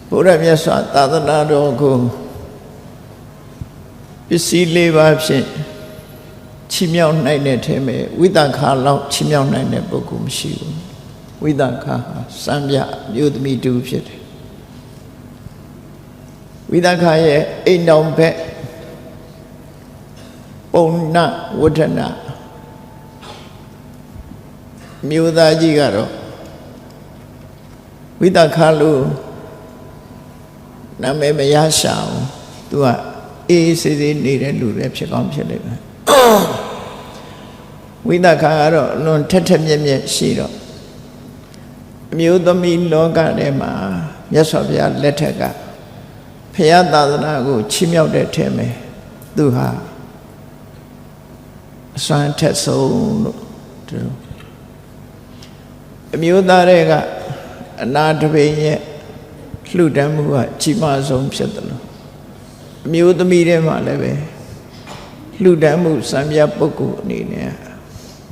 ဘုရားမြတ်စွာသာသနာတော်ကိုပစ္စည်း၄ပါးဖြင့်ချီးမြှောက်နိုင်တဲ့ထဲမှာဝိသခာလောက်ချီးမြှောက်နိုင်တဲ့ပုဂ္ဂိုလ်မရှိဘူးဝိသခာဟာစံပြမြို့သမီးတူဖြစ်တယ်ဝိသခာရဲ့အိမ်တော်ဘက်ပုံနဝဋ္ဌနမြို့သားကြီးကတော့ဝိသခာလို့နာမည်မရရှာဘူးသူကအေးစေးစေးနေတဲ့လူတွေဖြစ်ကောင်းဖြစ်လိမ့်မယ်ဝိသခာကတော့အလွန်ထက်ထက်မြက်မြက်ရှိတော့အမျိုးသမီးလောကထဲမှာမြတ်စွာဘုရားလက်ထက်ကဘုရားသာသနာကိုချီးမြှောက်တဲ့ထဲမှာသူဟာအစွမ်းထက်ဆုံးလို့သူအမျိုးသားတွေကအနာတပိန်ရဲ့လှူဒန်းမှုကကြီးမားဆုံးဖြစ်တယ်လို့အမျိုးသမီးတွေမှာလည်းပဲလှူဒန်းမှုစံပြပုဂ္ဂိုလ်အနေနဲ့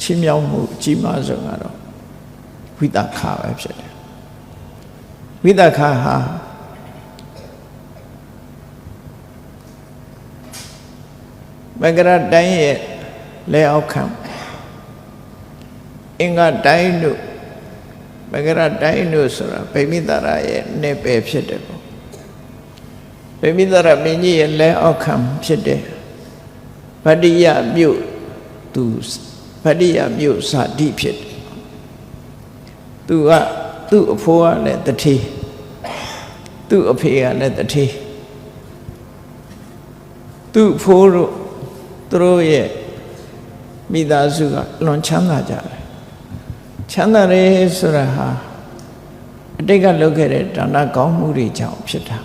ချီးမြှောက်မှုကြီးမားဆုံးကတော့ဝိသခာပဲဖြစ်တယ်ဝိသခာဟာမကရတိုင်းရဲ့လက်အောက်ခံအင်္ဂတိုင်းတို့မကရတိုင်းတို့ဆိုတာဗိမိသရရဲ့နေပယ်ဖြစ်တယ်ပေါ့ဗိမိသရမင်းကြီးရဲ့လက်အောက်ခံဖြစ်တယ်ဗတ္တိယမြို့သူဗတ္တိယမြို့ဇာတိဖြစ်တယ်သူကသူ့အဖိုးကလည်းတထေးသူ့အဖေကလည်းတထေးသူ့အဖိုးတို့သူတို့ရဲ့မိသားစုကလွန်ချမ်းသာကြတယ်ချမ်းသာရဲဆိုတာဟာအတိတ်ကလုပ်ခဲ့တဲ့ဒါနကောင်းမှုတွေကြောင့်ဖြစ်တာ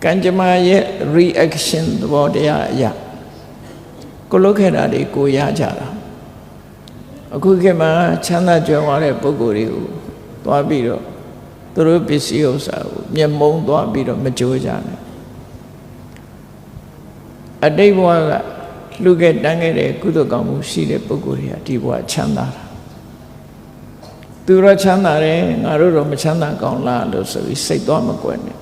ကံကြမ္မာရဲ့ reaction သဘောတရားအရာကိုလုပ်ခဲ့တာတွေကိုရကြတာအခုခေတ်မှာချမ်းသာကြွယ်ဝတဲ့ပုဂ္ဂိုလ်တွေကိုသွားပြီးတော့သူတို့ပစ္စည်းဥစ္စာကိုမျက်မုံသွားပြီးတော့မကြိုးကြနဲ့အတိတ်ဘဝကလူခဲ့တန်းခဲ့တဲ့ကုသိုလ်ကောင်းမှုရှိတဲ့ပုဂ္ဂိုလ်တွေကဒီဘဝချမ်းသာတာသူတော့ချမ်းသာတယ်ငါတို့တော့မချမ်းသာကောင်းလားလို့ဆိုပြီးစိတ်သွားမကွယ်နဲ့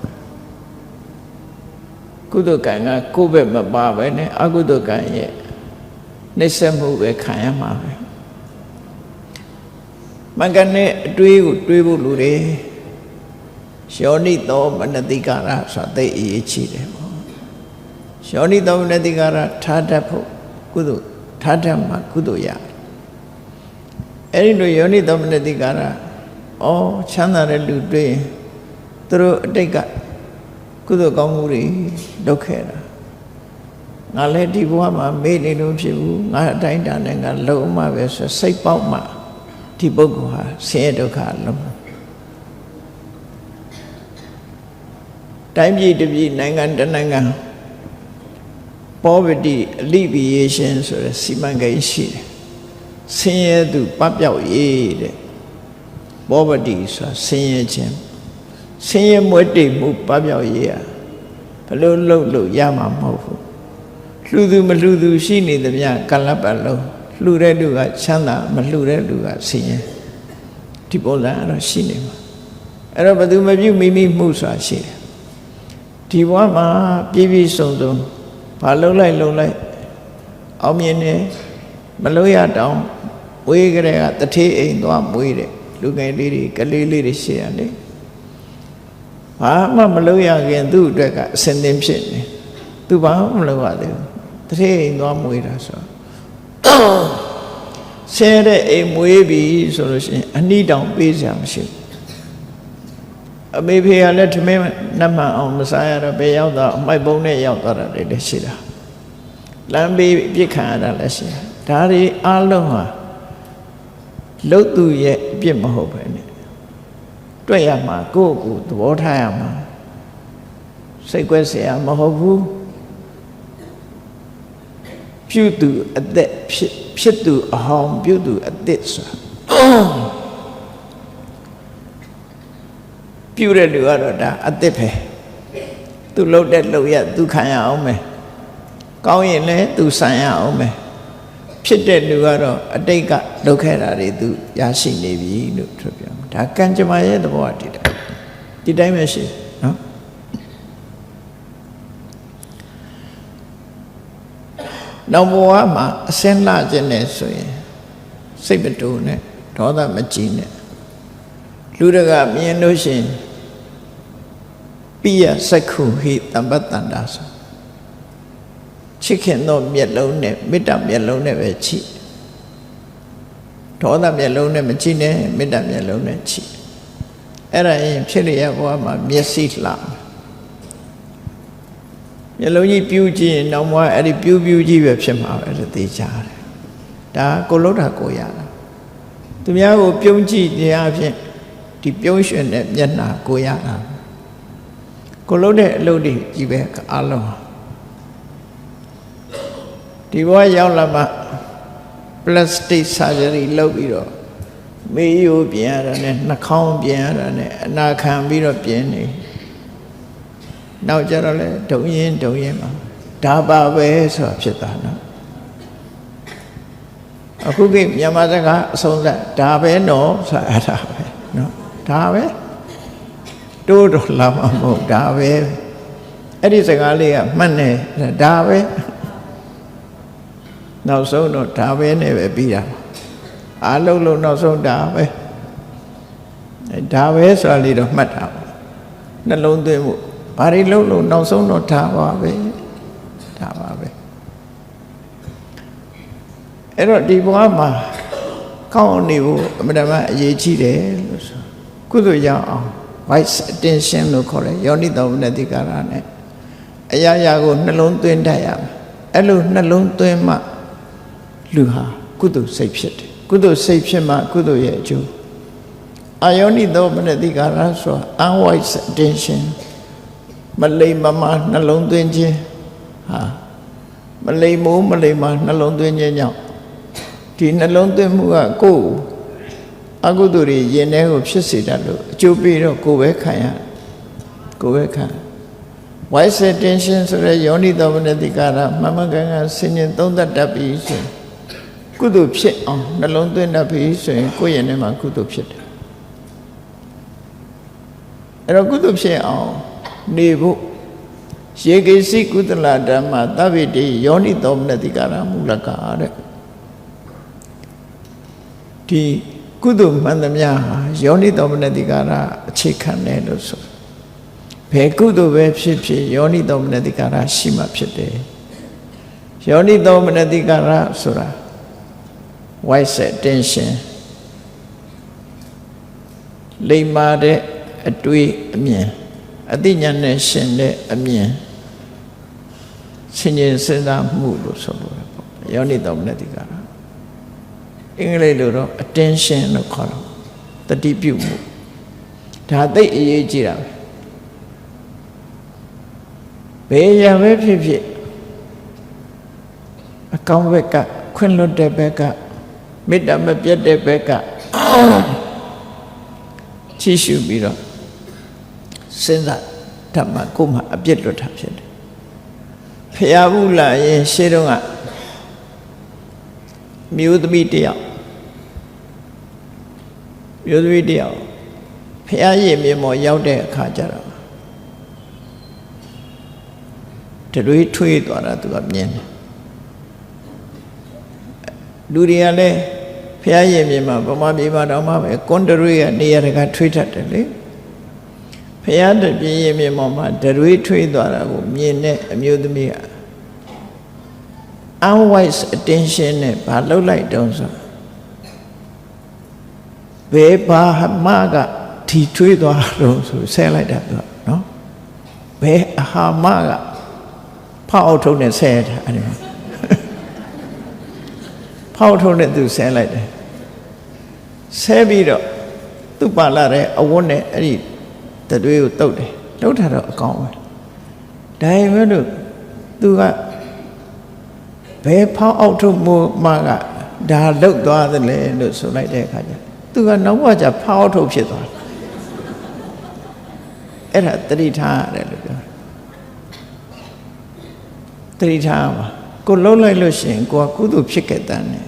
ကုသိုလ်ကံကကိုယ့်ဘက်မပါပဲနဲ့အကုသိုလ်ကံရဲ့နှိမ့်ဆက်မှုပဲခံရမှာပဲမင်္ဂနဲ့အတွေးကိုတွေးဖို့လူတွေယောနိသောမနတိကာရဆိုတာသိအရေးကြီးတယ်ပေါ့ယောနိသောမနတိကာရထားတတ်ဖို့ကုသိုလ်ထားတတ်မှကုသိုလ်ရအဲ့ဒီလိုယောနိသောမနတိကာရချမ်းသာတဲ့လူတွေသူတို့အတိတ်ကကုသိုလ်ကောင်းမှုတွေလုပ်ခဲ့တာငါလည်းဒီဘဝမှာမေ့နေလို့ဖြစ်ဘူးငါအတိုင်းတာနဲ့ငါလုံးမပဲဆိုစိတ်ပေါက်မှဒီပုဂ္ဂိုလ်ဟာဆင်းရဲဒုက္ခလုံးတိုင်းပြည်တစ်ပြည်နိုင်ငံတစ်နိုင်ငံ poverty alleviation ဆိုတဲ့စီမံကိန်းရှိတယ်ဆင်းရဲသူပပျောက်ရေးတဲ့ poverty ဆိုတာဆင်းရဲခြင်းဆင်းရဲမွဲတေမှုပပျောက်ရေးอ่ะဘယ်လိုလုပ်လို့ရမှာမဟုတ်ဘူးလှူသူမလှူသူရှိနေသမျှကလပ်ပတ်လုံးလှူတဲ့လူကချမ်းသာမလှူတဲ့လူကဆင်းရဲဒီပုံစံအဲ့တော့ရှိနေမှာအဲ့တော့ဘယ်သူမပြုမိမိမှုဆိုတာရှိတယ်ဒီဘဝမှာပြည့်ပြည့်စုံစုံဘာလုံးလိုက်အောင်မြင်နေမလို့ရတောင်ဝေးကြတဲ့ကတထေးအိမ်သွားမွေးတယ်လူငယ်လေးတွေကလေးလေးတွေရှိရတယ်ဘာမှမလို့ရခင်သူ့အတွက်ကအစင်သင်ဖြစ်နေသူဘာမှမလုပ်ရသေးဘူးတထေးအိမ်သွားမွေးတာဆိုဆဲတဲ့အိမ်မွေးပြီဆိုလို့ရှိရင်အနိတောင်ပေးစရာမရှိဘူးအမေဖေကလည်းထမင်းနတ်မှန်အောင်မစားရတော့ဘယ်ရောက်တော့အမိုက်ပုံးနဲ့ရောက်သွားတာလည်းရှိတာလမ်းဘေးပြစ်ခံရတာလည်းရှိတာဒါတွေအလုံးဟာလုတ်သူရဲ့အပြစ်မဟုတ်ပဲနဲ့တွေ့ရမှာကိုယ့်ကိုယ်သဘောထားရမှာစိတ်ကွက်เสียမဟုတ်ဘူးပြုသူအသက်ဖြစ်သူအဟောင်းပြုသူအသက်ဆိုတာပြုတဲ့လူကတော့ဒါအသက်ပဲသူလှုပ်တဲ့လှုပ်ရသူခံရအောင်မယ်ကောင်းရင်လည်းသူဆန်ရအောင်မယ်ဖြစ်တဲ့လူကတော့အတိတ်ကလှုပ်ခဲ့တာတွေသူရရှိနေပြီလို့ပြောပြမှာဒါကံကြမ္မာရဲ့သဘောတည်း ဒီတိုင်းပဲရှိနော်နောက်ဘဝမှာအစင်းလာခြင်းနဲ့ဆိုရင်စိတ်မတူနဲ့ဒေါသမကြီးနဲ့လူတကာမြင်လို့ရှိရင်ပိယစက္ခုဟိတမ္ပတ္တန္တာဆိုချစ်ခင်သောမျက်လုံးနဲ့မေတ္တာမျက်လုံးနဲ့ပဲချစ်ဒေါသမျက်လုံးနဲ့မချစ်နဲ့မေတ္တာမျက်လုံးနဲ့ချစ်အဲ့ဒါရင်ဖြစ်လျက်ဘဝမှာမျက်စိလှမျက်လုံးကြီးပြူးကြည့်ရင်နောက်မှအဲ့ဒီပြူးကြီးပဲဖြစ်မှာပဲလို့သိကြတယ်ဒါကိုလှုပ်တာကိုရတာသူများကိုပြုံးကြည့်တဲ့အဖြစ်ဒီပြုံးရွှင်တဲ့မျက်နှာကိုရတာကိုလှုပ်တဲ့အလုပ်တွေကြီးပဲအလုံးဒီဘဝရောက်လာမှ plastic surgery လုပ်ပြီးတော့မေးရိုးပြင်ရတာနဲ့နှာခေါင်းပြင်ရတာနဲ့အနာခံပြီးတော့ပြင်နေနောက်ကြတော့လေဒုံရင်မှာဒါပါပဲဆိုတာဖြစ်တာနော်အခုကမြန်မာစကားအဆုံးသတ်ဒါပဲနော်ဆိုတာအဲ့ဒါပဲနော်ဒါပဲတိုးတော့လာမှာမဟုတ်ဒါပဲအဲ့ဒီစကားလေးကမှတ်နေဒါပဲနောက်ဆုံးတော့ဒါပဲနဲ့ပဲပြီးတာအားလုံးနောက်ဆုံးဒါပဲဒါပဲဆိုတာလေးတော့မှတ်တာပေါ့နှလုံးသွင်းမှုဘာတွေလုံးနောက်ဆုံးတော့ဒါပါပဲဒါပါပဲအဲ့တော့ဒီဘဝမှာကောင်းနေဖို့အမှန်တမ်းအရေးကြီးတယ်လို့ဆိုကုသိုလ်ရအောင် wise attention လို့ခေါ်တယ်ယောနိသောမနတိကာရနဲ့အရာရာကိုနှလုံးသွင်းတတ်ရမယ်အဲ့လိုနှလုံးသွင်းမှလူဟာကုသိုလ်စိတ်ဖြစ်တယ်ကုသိုလ်စိတ်ဖြစ်မှကုသိုလ်ရဲ့အကျိုးအာယောနိသောမနတိကာရဆိုတာ unwise attention မလိမ္မာနှလုံးသွင်းခြင်းဟာမလိမ္မိုးမလိမ္မာနှလုံးသွင်းခြင်းကြောင့်ဒီနှလုံးသွင်းမှုကကိုယ်အကုသိုလ်တွေရင်ထဲကိုဖြစ်စေတတ်လို့အကျိုးပေးတော့ကိုယ်ပဲခံရကိုယ်ပဲခံ wise attention ဆိုတဲ့ယောနိသောမနတိကာရမမကန်ကန်ဆင်ញင်သုံးသပ်တတ်ပြီးဆိုရင်ကုသိုလ်ဖြစ်အောင်နှလုံးသွင်းတတ်ပြီးဆိုရင်ကိုယ့်ရင်ထဲမှာကုသိုလ်ဖြစ်တယ်အဲ့တော့ကုသိုလ်ဖြစ်အောင်နေဖို့ရေကိစီကုသလဓမ္မသဗ္ဗတိယောနိသောမနတိကာရမူလကတဲ့ဒီကုသိုလ်မှန်သမျှဟာယောနိသောမနတိကာရအခြေခံတယ်လို့ဆိုဘယ်ကုသိုလ်ပဲဖြစ်ဖြစ်ယောနိသောမနတိကာရရှိမှဖြစ်တယ်ယောနိသောမနတိကာရဆိုတာ wise attention လိမ္မာတဲ့အတွေ့အမြင်အသိဉာဏ်နဲ့ရှင်တဲ့အမြင်ဆင်ញင်စဉ်းစားမှုလို့ဆိုလို့ပေါ့ယောနိသောမနတိကာရအင်္ဂလိပ်လိုတော့ attention လို့ခေါ်တော့တတိပြုမှုဒါသိအရေးကြီးတာပဲဘယ်ရပဲဖြစ်ဖြစ်အကောင်းဘက်ကခွင့်လွတ်တဲ့ဘက်ကမေတ္တာမပြတ်တဲ့ဘက်ကချီးရှုပြီးတော့စဉ်းစားဓမ္မကိုမှအပြစ်လွတ်တာဖြစ်တယ်ဖျားဘူးလာရင်ရှေးတုန်းကမျိုးသမီးတယောက်ဖျားရည်မြေမော်ရောက်တဲ့အခါကျတော့တတွေးထွေးသွားတာသူကမြင်တယ်လူတွေကလည်းဖျားရည်မြေမှာဗမာပြည်မှာတော့မှပဲကွန်တတွေးကနေရာတကာထွေးတတ်တယ်လေဖျားတပြင်းရည်မြေမော်မှာတတွေးထွေးသွားတာကိုမြင်တဲ့အမျိုးသမီးက unwise attention နဲ့ဘာလှုပ်လိုက်တုံးဆိုဘယ်ဘာမှကထီထွေးသွားတော့ဆိုဆဲလိုက်တာသူကနော်ဘယ်အဟာမကဖောက်ထုတ်နဲ့ဆဲတာအဲ့ဒီမှာဖောက်ထုတ်နဲ့သူဆဲလိုက်တယ်ဆဲပြီးတော့သူ့ပါလာတဲ့အဝတ်နဲ့အဲ့ဒီတတွေးကိုတုတ်တယ်တုတ်တာတော့အကောင်းပဲဒါပေမဲ့လို့သူကဘယ်ဖောက်အောက်ထုတ်မှုမှကဒါလုတ်သွားသလဲလို့ဆိုလိုက်တဲ့အခါကျသူကနောက်ဘကျဖောက်အောက်ထုတ်ဖြစ်သွားတယ်အဲ့ဒါတတိထားရတယ်လို့ပြောတတိထားပါကိုလှုပ်လိုက်လို့ရှိရင်ကိုကကုသိုလ်ဖြစ်ခဲ့တဲ့နဲ့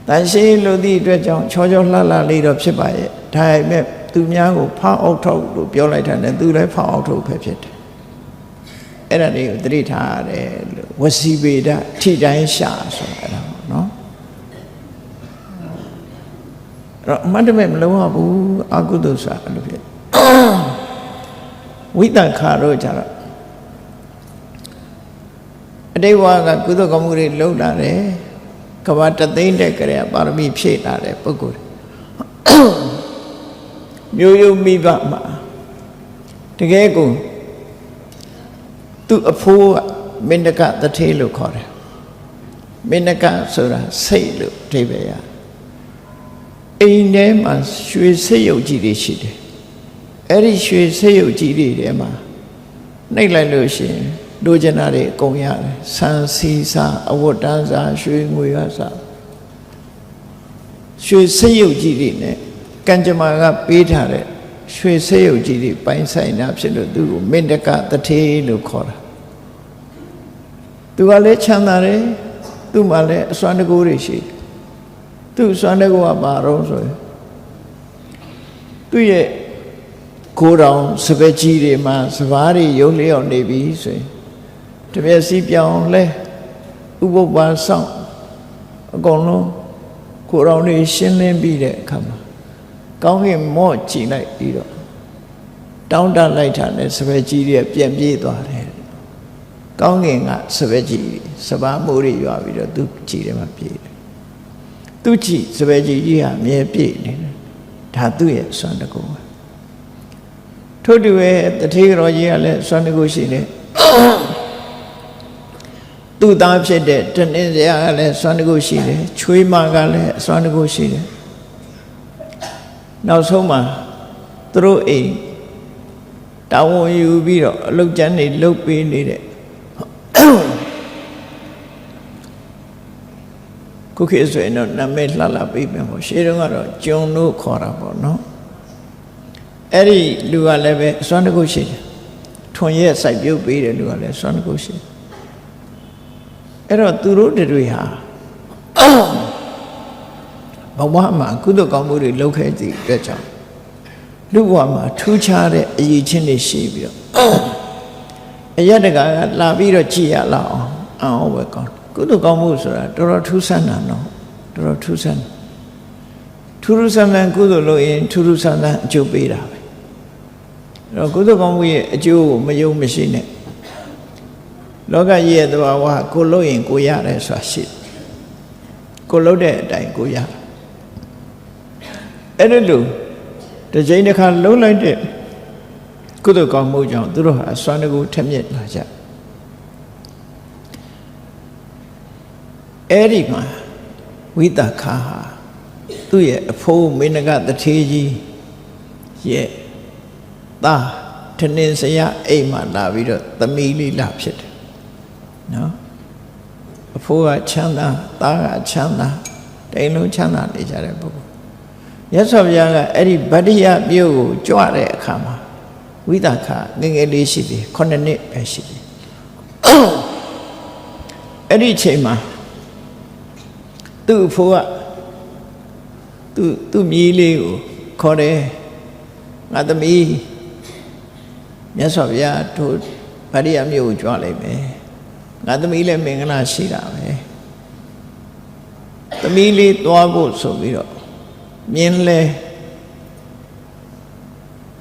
တန်ရှင်းလို့သည့်အတွက်ကြောင့်ချောချောလှလှလေးတော့ဖြစ်ပါရဲ့ဒါပေမဲ့ သူများကိုဖောက်အောက်ထုတ်လို့ပြောလိုက်တာနဲ့သူလည်းဖောက်အောက်ထုတ်ပဲဖြစ်တယ်အဲ့ဒါလေးကိုသတိထားရတယ်လို့ဝစီဗေဒထိတိုင်းရှာဆိုတာအဲ့ဒါပေါ့နော်အဲ့တော့အမှတ်တမဲ့မလုံးဝဘူးအကုသိုလ်ဆိုတာအဲ့လိုဖြစ်ဝိတ္တခါတော့ကြတော့အတိတ်ဘဝကကုသိုလ်ကောင်းမှုတွေလုပ်လာတယ်ကဘာတသိမ့်တဲ့ကြရပါရမီဖြည့်လာတဲ့ပုဂ္ဂိုလ်မျိုးရိုးမိဘမှာတကယ်ကိုသူ့အဖိုးကမင်းတကတထေးလို့ခေါ်တယ်မင်းတကဆိုတာစိတ်လို့အဓိပ္ပာယ်ရအိမ်ထဲမှာရွှေစိတ်ရုပ်ကြီးတွေရှိတယ်အဲ့ဒီရွှေစိတ်ရုပ်ကြီးတွေထဲမှာနှိပ်လိုက်လို့ရှိရင်လိုချင်တာတွေအကုန်ရတယ်ဆန်စီစာအဝတ်တန်းစာရွှေငွေကစားရွှေစိတ်ရုပ်ကြီးတွေနဲ့ကံကြမ္မာကပေးထားတဲ့ရွှေစိတ်ရုပ်ကြီးတွေပိုင်းဆိုင်တာဖြစ်လို့သူ့ကိုမင်းတကတထေးလို့ခေါ်တာသူကလည်းချမ်းသာတယ်သူ့မှာလည်းအစွမ်းတကူတွေရှိတယ်သူ့အစွမ်းတကူကပါတော့ဆိုရင်သူ့ရဲ့ကိုယ်တော်စပက်ကြီးတွေမှာစပားတွေရုံလျောက်နေပြီဆိုရင်တပြည့်စီပြောင်းလဲဥပုပ္ပါဆောင်အကုန်လုံးကိုယ်တော်တွေရှင်းလင်းပြီးတဲ့အခါမှာကောင်းကင်မော့ကြည့်လိုက်ပြီးတော့တောင်းတလိုက်တာနဲ့စပယ်ကြီးတွေပြန်ပြေးသွားတယ်ကောင်းကင်ကစပယ်ကြီးစပားမိုးတွေရွာပြီးတော့သူကြည့်တယ်မှာပြေးတယ်သူကြည့်စပယ်ကြီးကြီးဟာအမြဲပြေးနေတယ်ဒါသူ့ရဲ့စွမ်းတကူပဲထို့တူပဲတထေးတော်ကြီးကလည်းစွမ်းတကူရှိတယ်သူ့သားဖြစ်တဲ့တနည်းစရာကလည်းစွမ်းတကူရှိတယ်ချွေးမကလည်းစွမ်းတကူရှိတယ်နောက်ဆုံးမှာသူတို့အိမ်တာဝန်ယူပြီးတော့အလုပ်ကျန်းနေလုပ်ပေးနေတဲ့ခုခေတ်ဆိုရင်တော့နာမည်လှလှပေးမယ်ပေါ့ရှေးတုန်းကတော့ကျုံလို့ခေါ်တာပေါ့နော်အဲ့ဒီလူကလည်းပဲစွမ်းတကုရှိတယ်ထွန်ရက်စိုက်ပြုတ်ပေးတဲ့လူကလည်းစွမ်းတကုရှိတယ်အဲ့တော့သူတို့တွေဟာဘဝမှာကုသိုလ်ကောင်းမှုတွေလုပ်ခဲ့သည့်အတွက်ကြောင့်လူဘဝမှာထူးခြားတဲ့အရေးချင်းတွေရှိပြီးတော့အယတကလာပြီးတော့ကြည်ရလောက်အောင်ပဲကောင်းကုသိုလ်ကောင်းမှုဆိုတာတော်တော်ထူးဆန်းတာနော်တော်တော်ထူးဆန်းထူးဆန်းတဲ့ကုသိုလ်လုပ်ရင်ထူးဆန်းတဲ့အကျိုးပေးတာပဲအဲ့တော့ကုသိုလ်ကောင်းမှုရဲ့အကျိုးကိုမယုံမရှိနဲ့လောကကြီးရဲ့သဘာဝကိုလုပ်ရင်ကိုရတယ်ဆိုတာရှိတယ်ကိုလုပ်တဲ့အတိုင်းကိုရအဲ့ဒါလို့တစ်ချိန်တစ်ခါလုံးလိုက်တဲ့ကုသိုလ်ကောင်းမှုကြောင့်သူတို့ဟာစွမ်းတကူထက်မြက်လာကြအဲ့ဒီမှာဝိတ္တခါဟာသူ့ရဲ့အဖိုးမင်းကတထေးကြီးရဲ့သားထနင်စရအိမ်မှာလာပြီးတော့သမီးလေးလာဖြစ်တယ်နော်အဖိုးကချမ်းသာသားကချမ်းသာတိမ်လုံးချမ်းသာနေကြတဲ့ပုဂ္ဂိုလ်ရသော်ဘုရားကအဲ့ဒီဗတ္တိယမြို့ကိုကြွတဲ့အခါမှာဝိသခငယ်ငယ်လေးရှိသေး9နှစ်ပဲရှိသေးအဲ့ဒီအချိန်မှာသူ့အဖိုးကသူ့မြေးလေးကိုခေါ်တယ်ငါသမီးမြတ်စွာဘုရားတို့ဗတ္တိယမြို့ကိုကြွလိုက်မယ်ငါသမီးလည်းမင်္ဂလာရှိတာပဲသမီးလေးသွားဖို့ဆိုပြီးတော့မြင်းလဲ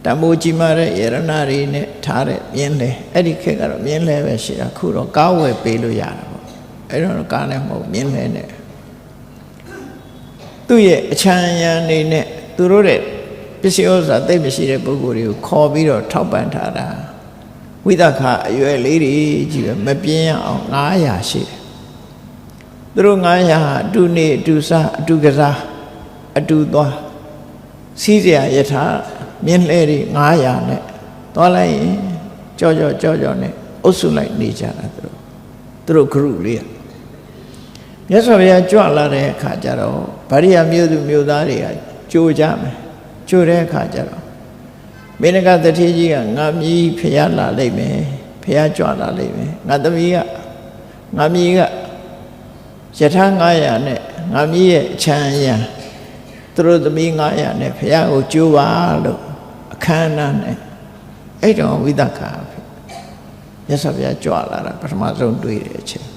တမိုးကြီးမာတဲ့ယရနာတွေနဲ့ထားတဲ့မြင်းလဲအဲ့ဒီခေတ်ကတော့မြင်းလဲပဲရှိတာခုတော့ကားဝယ်ပေးလို့ရတာပေါ့အဲ့တော့ကားလည်းမဟုတ်မြင်းလဲနဲ့သူ့ရဲ့အချမ်းရံနေနဲ့သူတို့တဲ့ပစ္စည်းဥစ္စာသိမရှိတဲ့ပုဂ္ဂိုလ်တွေကိုခေါ်ပြီးတော့ထောက်ပံ့ထားတာဝိသခအရွယ်လေးတွေကြီးပဲမပြင်းရအောင်900ရှိတယ်သူတို့900ဟာအတူနေအတူစားအတူကစားအတူသွားစီးစရာယထာမြင်းလဲတွေ900နဲ့သွားလိုက်ရင်ကြောနဲ့အုပ်စုလိုက်နေကြတာသူတို့ဂရုလေးမြတ်စွာဘုရားကြွလာတဲ့အခါကျတော့ဗာရိယမြို့သူမြို့သားတွေကကြိုကြမယ်ကြိုတဲ့အခါကျတော့မင်းကတထေးကြီးကငါမြည်ဖျားလာလိမ့်မယ်ဖျားကြွလာလိမ့်မယ်ငါသမီးကငါမြည်ကယထာ900နဲ့ငါမြည်ရဲ့အချမ်းရံ သူတို့သမီး900နဲ့ဘုရားကိုကြိုးပါလို့အခမ်းအနားနဲ့အဲ့တော့ဝိသခာမြတ်စွာဘုရားကြွလာတာပထမဆုံးတွေ့တဲ့အချိန်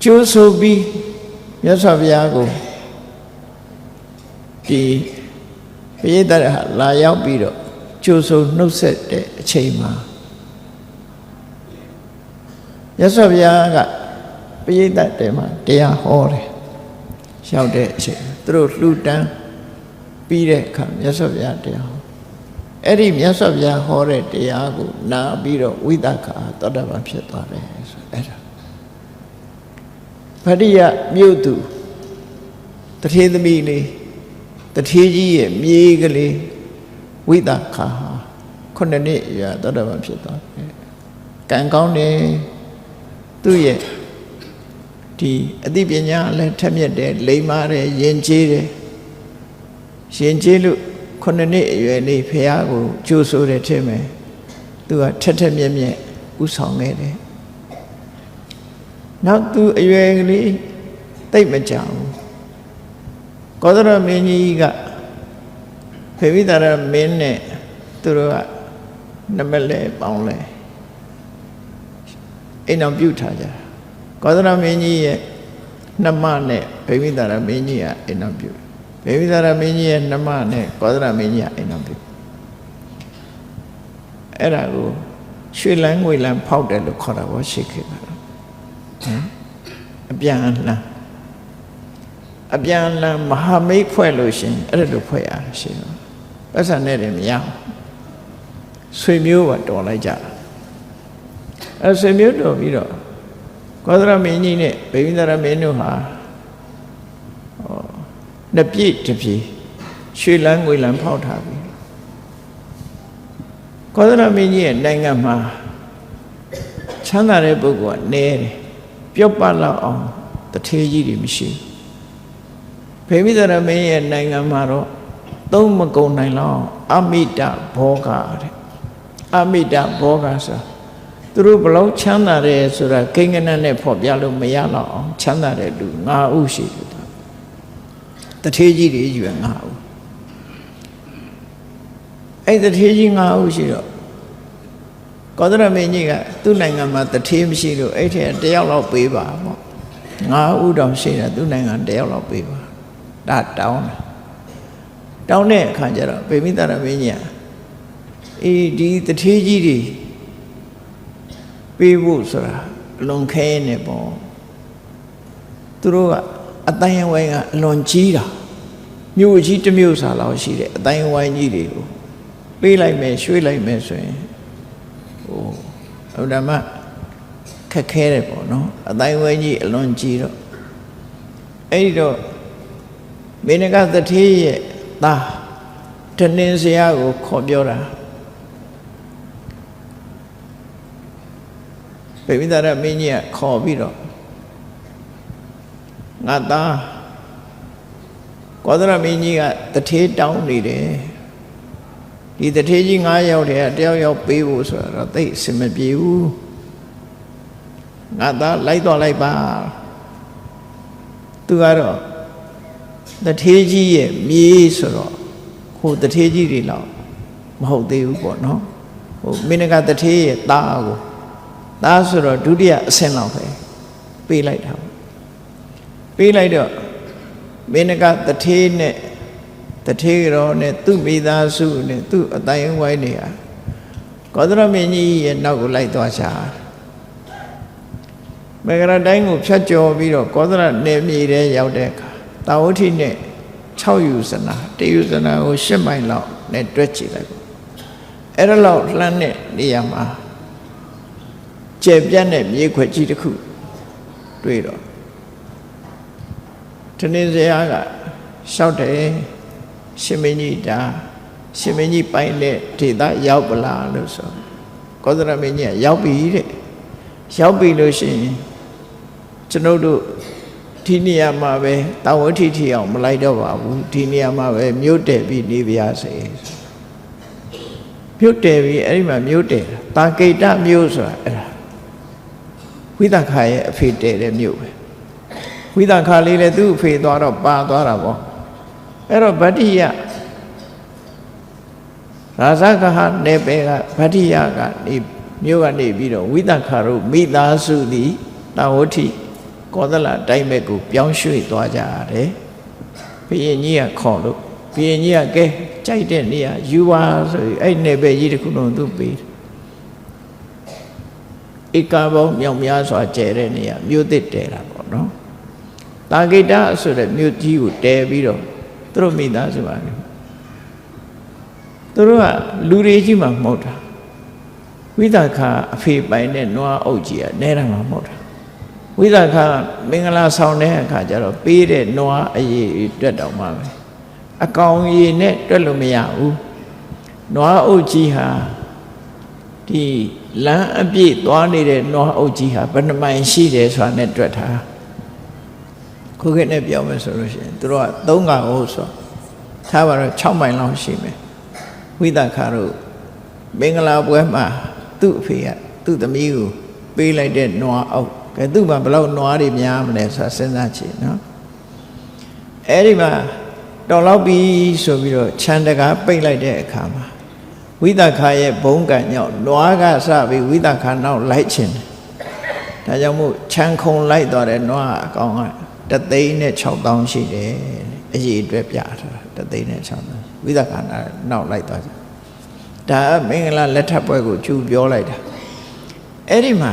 ကျိုးဆိုပြီးမြတ်စွာဘုရားကိုဒီပရိသတ်ဟာလာရောက်ပြီးတော့ကျိုးဆိုနှုတ်ဆက်တဲ့အချိန်မှာမြတ်စွာဘုရားကပရိသတ်တွေမှာတရားဟောတယ်ရောက်တဲ့အချိန်သူတို့လှူဒန်းပြီးတဲ့အခါမြတ်စွာဘုရားတရားဟောအဲ့ဒီမြတ်စွာဘုရားဟောတဲ့တရားကိုနာပြီးတော့ဝိသခာသောတာပန်ဖြစ်သွားတယ်ဆိုအဲ့ဒါဗတ္တိယမြို့သူတထေသမီးလေးတထေကြီးရဲ့မြေးကလေးဝိသခာ9နှစ်အရွယ်သောတာပန်ဖြစ်သွားတယ်ကံကောင်းတယ်သူ့ရဲ့ဒီအသိပညာလည်းထက်မြက်တယ်လိမ္မာတယ်ယဉ်ကျေးတယ်ယဉ်ကျေးလို့9နှစ်အရွယ်လေးဖះကိုကြိုးဆိုတယ်ထင်မယ်သူကထက်ထက်မြက်မြက်ဥဆောင်ခဲ့တယ်နောက်သူအရွယ်ကလေးတိတ်မကြောင်ကောသရမင်းကြီးကဖေဝိသရမင်းနဲ့သူတို့ကနမလဲပေါင်းလဲအိမ်အောင်ပြုထားကြကောသရမင်းကြီးရဲ့နှမနဲ့ဖေဝိသရမင်းကြီးကအိမ်အောင်ပြုဖေဝိသရမင်းကြီးရဲ့နှမနဲ့ကောသရမင်းကြီးကအိမ်အောင်ပြုအဲ့ဒါကိုရွှေလန်းငွေလန်းဖောက်တယ်လို့ခေါ်တာပေါ့ရှိခဲ့တာအပြန်အလှန်မဟာမိတ်ဖွဲ့လို့ရှင်အဲ့ဒါလိုဖွဲ့ရတယ်ရှင်ပတ်စံနဲ့တယ်မရဘူးဆွေမျိုးကတော်လိုက်ကြအဲ့ဆွေမျိုးတော်ပြီးတော့ကောသရမင်းကြီးနဲ့ဗိဝိသရမင်းတို့ဟာနှစ်ပြည့်တစ်ပြည့်ရွှေလန်းငွေလန်းဖောက်ထားပြီကောသရမင်းကြီးရဲ့နိုင်ငံမှာချမ်းသာတဲ့ပုဂ္ဂိုလ်ကနဲတယ်ပြုတ်ပတ်လောက်အောင်တထေးကြီးတွေမရှိဘူးဗိဝိသရမင်းရဲ့နိုင်ငံမှာတော့သုံးမကုန်နိုင်လောက်အမိတဘောဂတဲ့အမိတဘောဂဆိုသူတို့ဘလောက်ချမ်းသာတယ်ဆိုတာကိန်းကနန်းနဲ့ဖော်ပြလို့မရတော့အောင်ချမ်းသာတဲ့လူ9ဦးရှိတယ်တထေးကြီးတွေယူရ9ဦးအဲ့တထေးကြီး9ဦးရှိတော့ကောသရမင်းကြီးကသူ့နိုင်ငံမှာတထေးမရှိလို့အဲ့ထဲတယောက်လောက်ပေးပါပေါ့9ဦးတောင်ရှိတာသူ့နိုင်ငံတယောက်လောက်ပေးပါဒါတောင်းတဲ့အခါကျတော့ဗိမိသရမင်းကြီးကအေးဒီတထေးကြီးတွေပေးဖို့ဆိုတာအလွန်ခဲနေပေါ့သူတို့ကအတိုင်းဝိုင်းကအလွန်ကြီးတာမြို့ကြီးတစ်မြို့စာလောက်ရှိတယ်အတိုင်းဝိုင်းကြီးတွေကိုပေးလိုက်မယ်ရွှေ့လိုက်မယ်ဆိုရင်ဟိုဒါမှခက်ခဲတယ်ပေါ့နော်အတိုင်းဝိုင်းကြီးအလွန်ကြီးတော့အဲ့ဒီတော့မေနကသထေးရဲ့သားတနင်္ဇရာကိုခေါ်ပြောတာဗိဝိသရမင်းကြီးကခေါ်ပြီးတော့ငါသားကောသရမင်းကြီးကတထေးတောင်းနေတယ်ဒီတထေးကြီး9ယောက်တည်းကတယောက်ယောက်ပေးဖို့ဆိုတော့သိအဆင်မပြေဘူးငါသားလိုက်တော့လိုက်ပါသူကတော့တထေးကြီးရဲ့မြေးဆိုတော့ဟိုတထေးကြီးတွေလောက်မဟုတ်သေးဘူးပေါ့နော်ဟိုမင်းကတထေးရဲ့သားကိုသားဆိုတော့ဒုတိယအဆင့်လောက်ပဲပေးလိုက်တာပေးလိုက်တော့မင်းကတထေးနဲ့တထေးရောနဲ့သူ့မိသားစုနဲ့သူ့အတိုင်းဝိုင်းနေဟာကောသရမင်းကြီးရဲ့နောက်ကိုလိုက်သွားချာမေဂရတိုင်းကိုဖြတ်ကျော်ပြီးတော့ကောသရနယ်မြေထဲရောက်တဲ့အခါတာဝတိနဲ့6ယူဇနာတယူဇနာကို10မိုင်လောက်နဲ့တွဲကြည့်လိုက်ပေါ့အဲ့ဒါလောက်လှမ်းတဲ့နေရာမှာကျယ်ပြန့်တဲ့မြေခွက်ကြီးတစ်ခုတွေ့တော့တနင်္ဇရာကလျှောက်တယ်ရှင်မင်းကြီးဒါရှင်မင်းကြီးပိုင်းတဲ့ဒေသရောက်ပလားလို့ဆိုကောသရမင်းကြီးကရောက်ပြီတဲ့ရောက်ပြီလို့ရှိရင်ကျွန်ုပ်တို့ဒီနေရာမှာပဲတာဝတိထီအောင်မလိုက်တော့ပါဘူးဒီနေရာမှာပဲမြို့တည်ပြီးနေပါစေမြို့တည်ပြီးအဲ့ဒီမှာမြို့တည်တာကိတမြို့ဆိုတာအဲ့ဒါဝိသခာရဲ့အဖေတည်တဲ့မြို့ပဲဝိသခာလေးလည်းသူ့အဖေသွားတော့ပါသွားတာပေါ့ အဲ့တော့ဗတ္တိယရာဇဂဟနေပေကဗတ္တိယကနေမြို့ကနေပြီးတော့ဝိသခါတို့မိသားစုသည်တာဝတိကောသလတိုင်းဘက်ကိုပြောင်းရွှေ့သွားကြရတယ်ဘုရင်ကြီးကခေါ်လို့ဘုရင်ကြီးကကဲကြိုက်တဲ့နေရာယူပါဆိုပြီးအဲ့နေပဲကြီးတစ်ခုလုံးသူပေးဧကဘောမြောင်များစွာကျဲတဲ့နေရာမြို့သစ်တဲတာပေါ့နော်တာဂိတဆိုတဲ့မြို့ကြီးကိုတဲပြီးတော့သူတို့မိသားစုပါနေသူတို့ကလူတွေကြီးမှမဟုတ်တာဝိသခာအဖေပိုင်တဲ့နွားအုပ်ကြီးကနဲတာမှမဟုတ်တာဝိသခာမင်္ဂလာဆောင်တဲ့အခါကျတော့ပေးတဲ့နွားအရေးတွက်တော်မှာပဲအကောင်ရည်နဲ့တွက်လို့မရဘူးနွားအုပ်ကြီးဟာဒီလမ်းအပြည့်သွားနေတဲ့နွားအုပ်ကြီးဟာဘယ်နှမိုင်ရှိတယ်ဆိုတာနဲ့တွက်ထားခုခေတ်နဲ့ပြောမယ်ဆိုလို့ရှိရင်သူတို့က3ကဟုတ်ဆိုထားပါတော့6မိုင်လောက်ရှိမယ်ဝိသခာတို့မင်္ဂလာပွဲမှာသူ့အဖေကသူ့သမီးကိုပေးလိုက်တဲ့နွားအုပ်ကဲသူ့မှာဘယ်လောက်နွားတွေများမလဲဆိုတာစဉ်းစားကြည့်နော်အဲ့ဒီမှာတော်လောက်ပြီဆိုပြီးတော့ခြံတကားပိတ်လိုက်တဲ့အခါမှာဝိသခာရဲ့ဘုံကံကြောင့်နွားကစပြီးဝိသခာနောက်လိုက်ချင်တယ်ဒါကြောင့်မို့ခြံခုံလိုက်သွားတဲ့နွားအကောင်က3,600,000ရှိတယ်အရေးအတွက်ပြထားတာ3,600,000ဝိသခာနောက်လိုက်သွားကြဒါမင်္ဂလာလက်ထပ်ပွဲကိုကျူပြောလိုက်တာအဲ့ဒီမှာ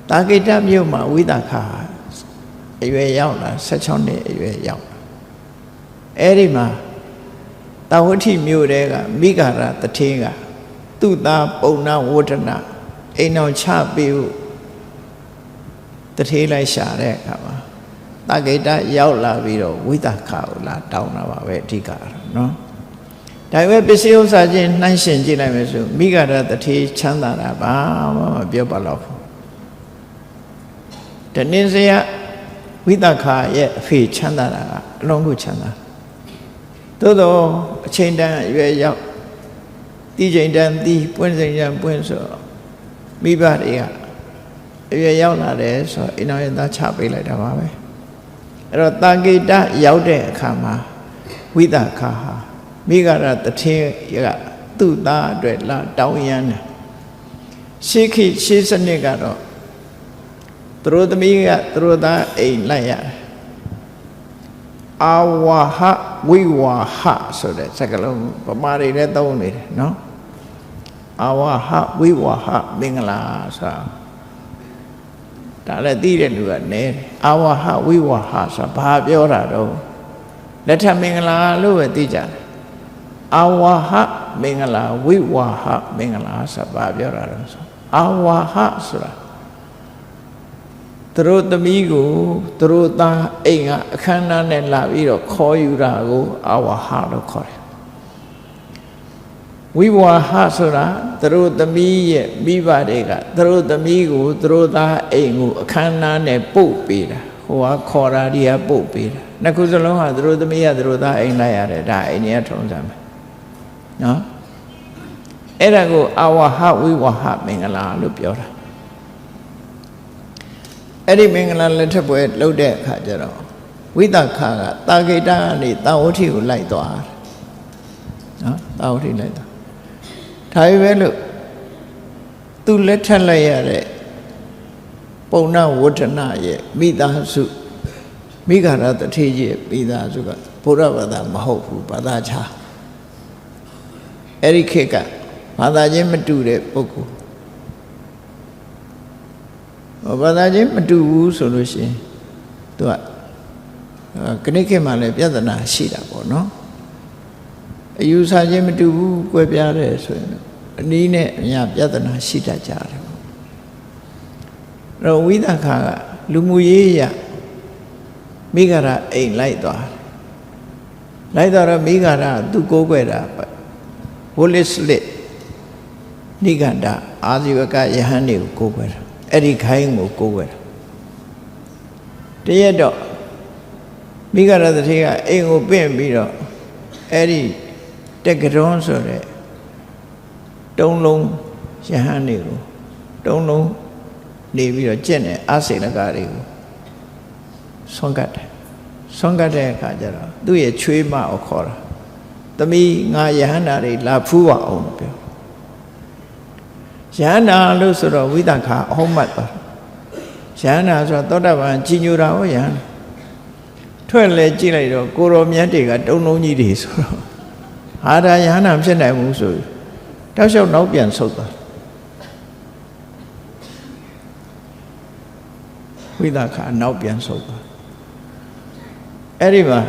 တာဂိတမြို့မှာဝိသခာအရွယ်ရောက်လာ16နှစ်အရွယ်ရောက်အဲ့ဒီမှာတာဝတိမြို့တဲကမိဂရတထေးကသူ့သားပုံနာဝဋ္ဌနာအိမ်အောင်ချပေးဖို့တထေးလိုက်ရှာတဲ့အခါမှာတာဂိတရောက်လာပြီးတော့ဝိသခာကိုလာတောင်းတာပါပဲအဓိကတော့နော်ဒါပေမဲ့ပစ္စည်းဥစ္စာချင်းနှိုင်းရှင်ကြည့်လိုက်မယ်ဆိုမိဂရတထေးချမ်းသာတာဘာမှမပြောပါတော့ဘူးတနည်းစရာဝိသခာရဲ့အဖေချမ်းသာတာကအလုံးကိုချမ်းသာသို့တော့အချိန်တန်အရွယ်ရောက်တီးချိန်တန်တီးပွင့်ချိန်တန်ပွင့်ဆိုမိဘတွေကအရွယ်ရောက်လာတယ်ဆိုအိမ်တော်ရဲ့သားချပေးလိုက်တာပါပဲအဲ့တော့တာဂိတရောက်တဲ့အခါမှာဝိသခာဟာမိဂရတထေးကသူ့သားအတွက်လာတောင်းရမ်းတယ်ရှေးစနစ်ကတော့သူတို့သမီးကသူတို့သားအိမ်လိုက်ရတယ်အာဝါဟဝိဝါဟဆိုတဲ့စကားလုံးဗမာတွေလည်းသုံးနေတယ်နော်အာဝါဟဝိဝါဟမင်္ဂလာဆိုတာဒါလည်းသိတဲ့လူကနဲတယ်အာဝါဟဝိဝါဟဆိုတာဘာပြောတာတော့လက်ထမင်္ဂလာလို့ပဲသိကြတယ်အာဝါဟမင်္ဂလာဝိဝါဟမင်္ဂလာဆိုတာဘာပြောတာတော့ဆိုအာဝါဟဆိုတာသူတို့သမီးကိုသူတို့သားအိမ်ကအခမ်းအနားနဲ့လာပြီးတော့ခေါ်ယူတာကိုအာဝါဟလို့ခေါ်တယ်ဝိဝါဟဆိုတာသူတို့သမီးရဲ့မိဘတွေကသူတို့သမီးကိုသူတို့သားအိမ်ကိုအခမ်းအနားနဲ့ပို့ပေးတာဟိုကခေါ်တာဒီကပို့ပေးတာနှစ်ခုစလုံးဟာသူတို့သမီးကသူတို့သားအိမ်လိုက်ရတယ်ဒါအိမ်ကြီးထုံးစံပဲနော်အဲ့ဒါကိုအာဝါဟဝိဝါဟမင်္ဂလာလို့ပြောတာအဲ့ဒီမင်္ဂလာလက်ထပ်ပွဲလှုပ်တဲ့အခါကျတော့ဝိသခာကတာဂိတကနေတာဝတိကိုလိုက်သွားတယ်နော်တာဝတိလိုက်သွားဒါပေမဲ့လို့သူလက်ထပ်လိုက်ရတဲ့ပုံနာဝဋ္ဌနာရဲ့မိသားစုမိဂရတထေးရဲ့မိသားစုကဘုရားဘာသာမဟုတ်ဘူးဘာသာခြားအဲ့ဒီခေတ်ကဘာသာချင်းမတူတဲ့ပုဂ္ဂိုလ်ဘာသာချင်းမတူဘူးဆိုလို့ရှိရင်သူကခဏခေတ်မှလည်းပြဿနာရှိတာပေါ့နော်အယူဆချင်းမတူဘူးကွဲပြားတယ်ဆိုရင်အနည်းနဲ့အများပြဿနာရှိတတ်ကြတယ်ပေါ့အဲ့တော့ဝိသခာကလူမှုရေးရမိဂရအိမ်လိုက်သွားတော့မိဂရသူကိုးကွယ်တာဝလစ်လစ်နိဂန္ဓအာဇီဝကယဟန်တွေကိုကိုးကွယ်တာအဲ့ဒီခိုင်းကိုကိုးကွယ်တာတရက်တော့မိဂရတထေးကအိမ်ကိုပင့်ပြီးတော့အဲ့ဒီတက်ကရွန်းဆိုတဲ့တုံးလုံးယဟန်တွေကိုတုံးလုံးနေပြီးတော့ကျင့်တဲ့အာစေလကတွေကိုဆွမ်းကတ်တယ် ဆွမ်းကတ်တဲ့အခါကျတော့သူ့ရဲ့ချွေးမကိုခေါ်တာသမီးငါယဟန္တာတွေလာဖူးပါအောင်ပြောယဟန္တာလို့ဆိုတော့ဝိသခာအဟုတ်မှတ်သွားယဟန္တာဆိုတော့သောတာပန်ကြီးညိုတာဟောယဟန္တာထွက်လဲကြည့်လိုက်တော့ကိုရောမြတ်တွေကတုံလုံးကြီးတွေဆိုတော့ဟာဒါယဟန္တာဖြစ်နိုင်ဘူးဆိုတောက်လျှောက်နောက်ပြန်ဆုတ်သွားဝိသခာနောက်ပြန်ဆုတ်သွားအဲ့ဒီမှာ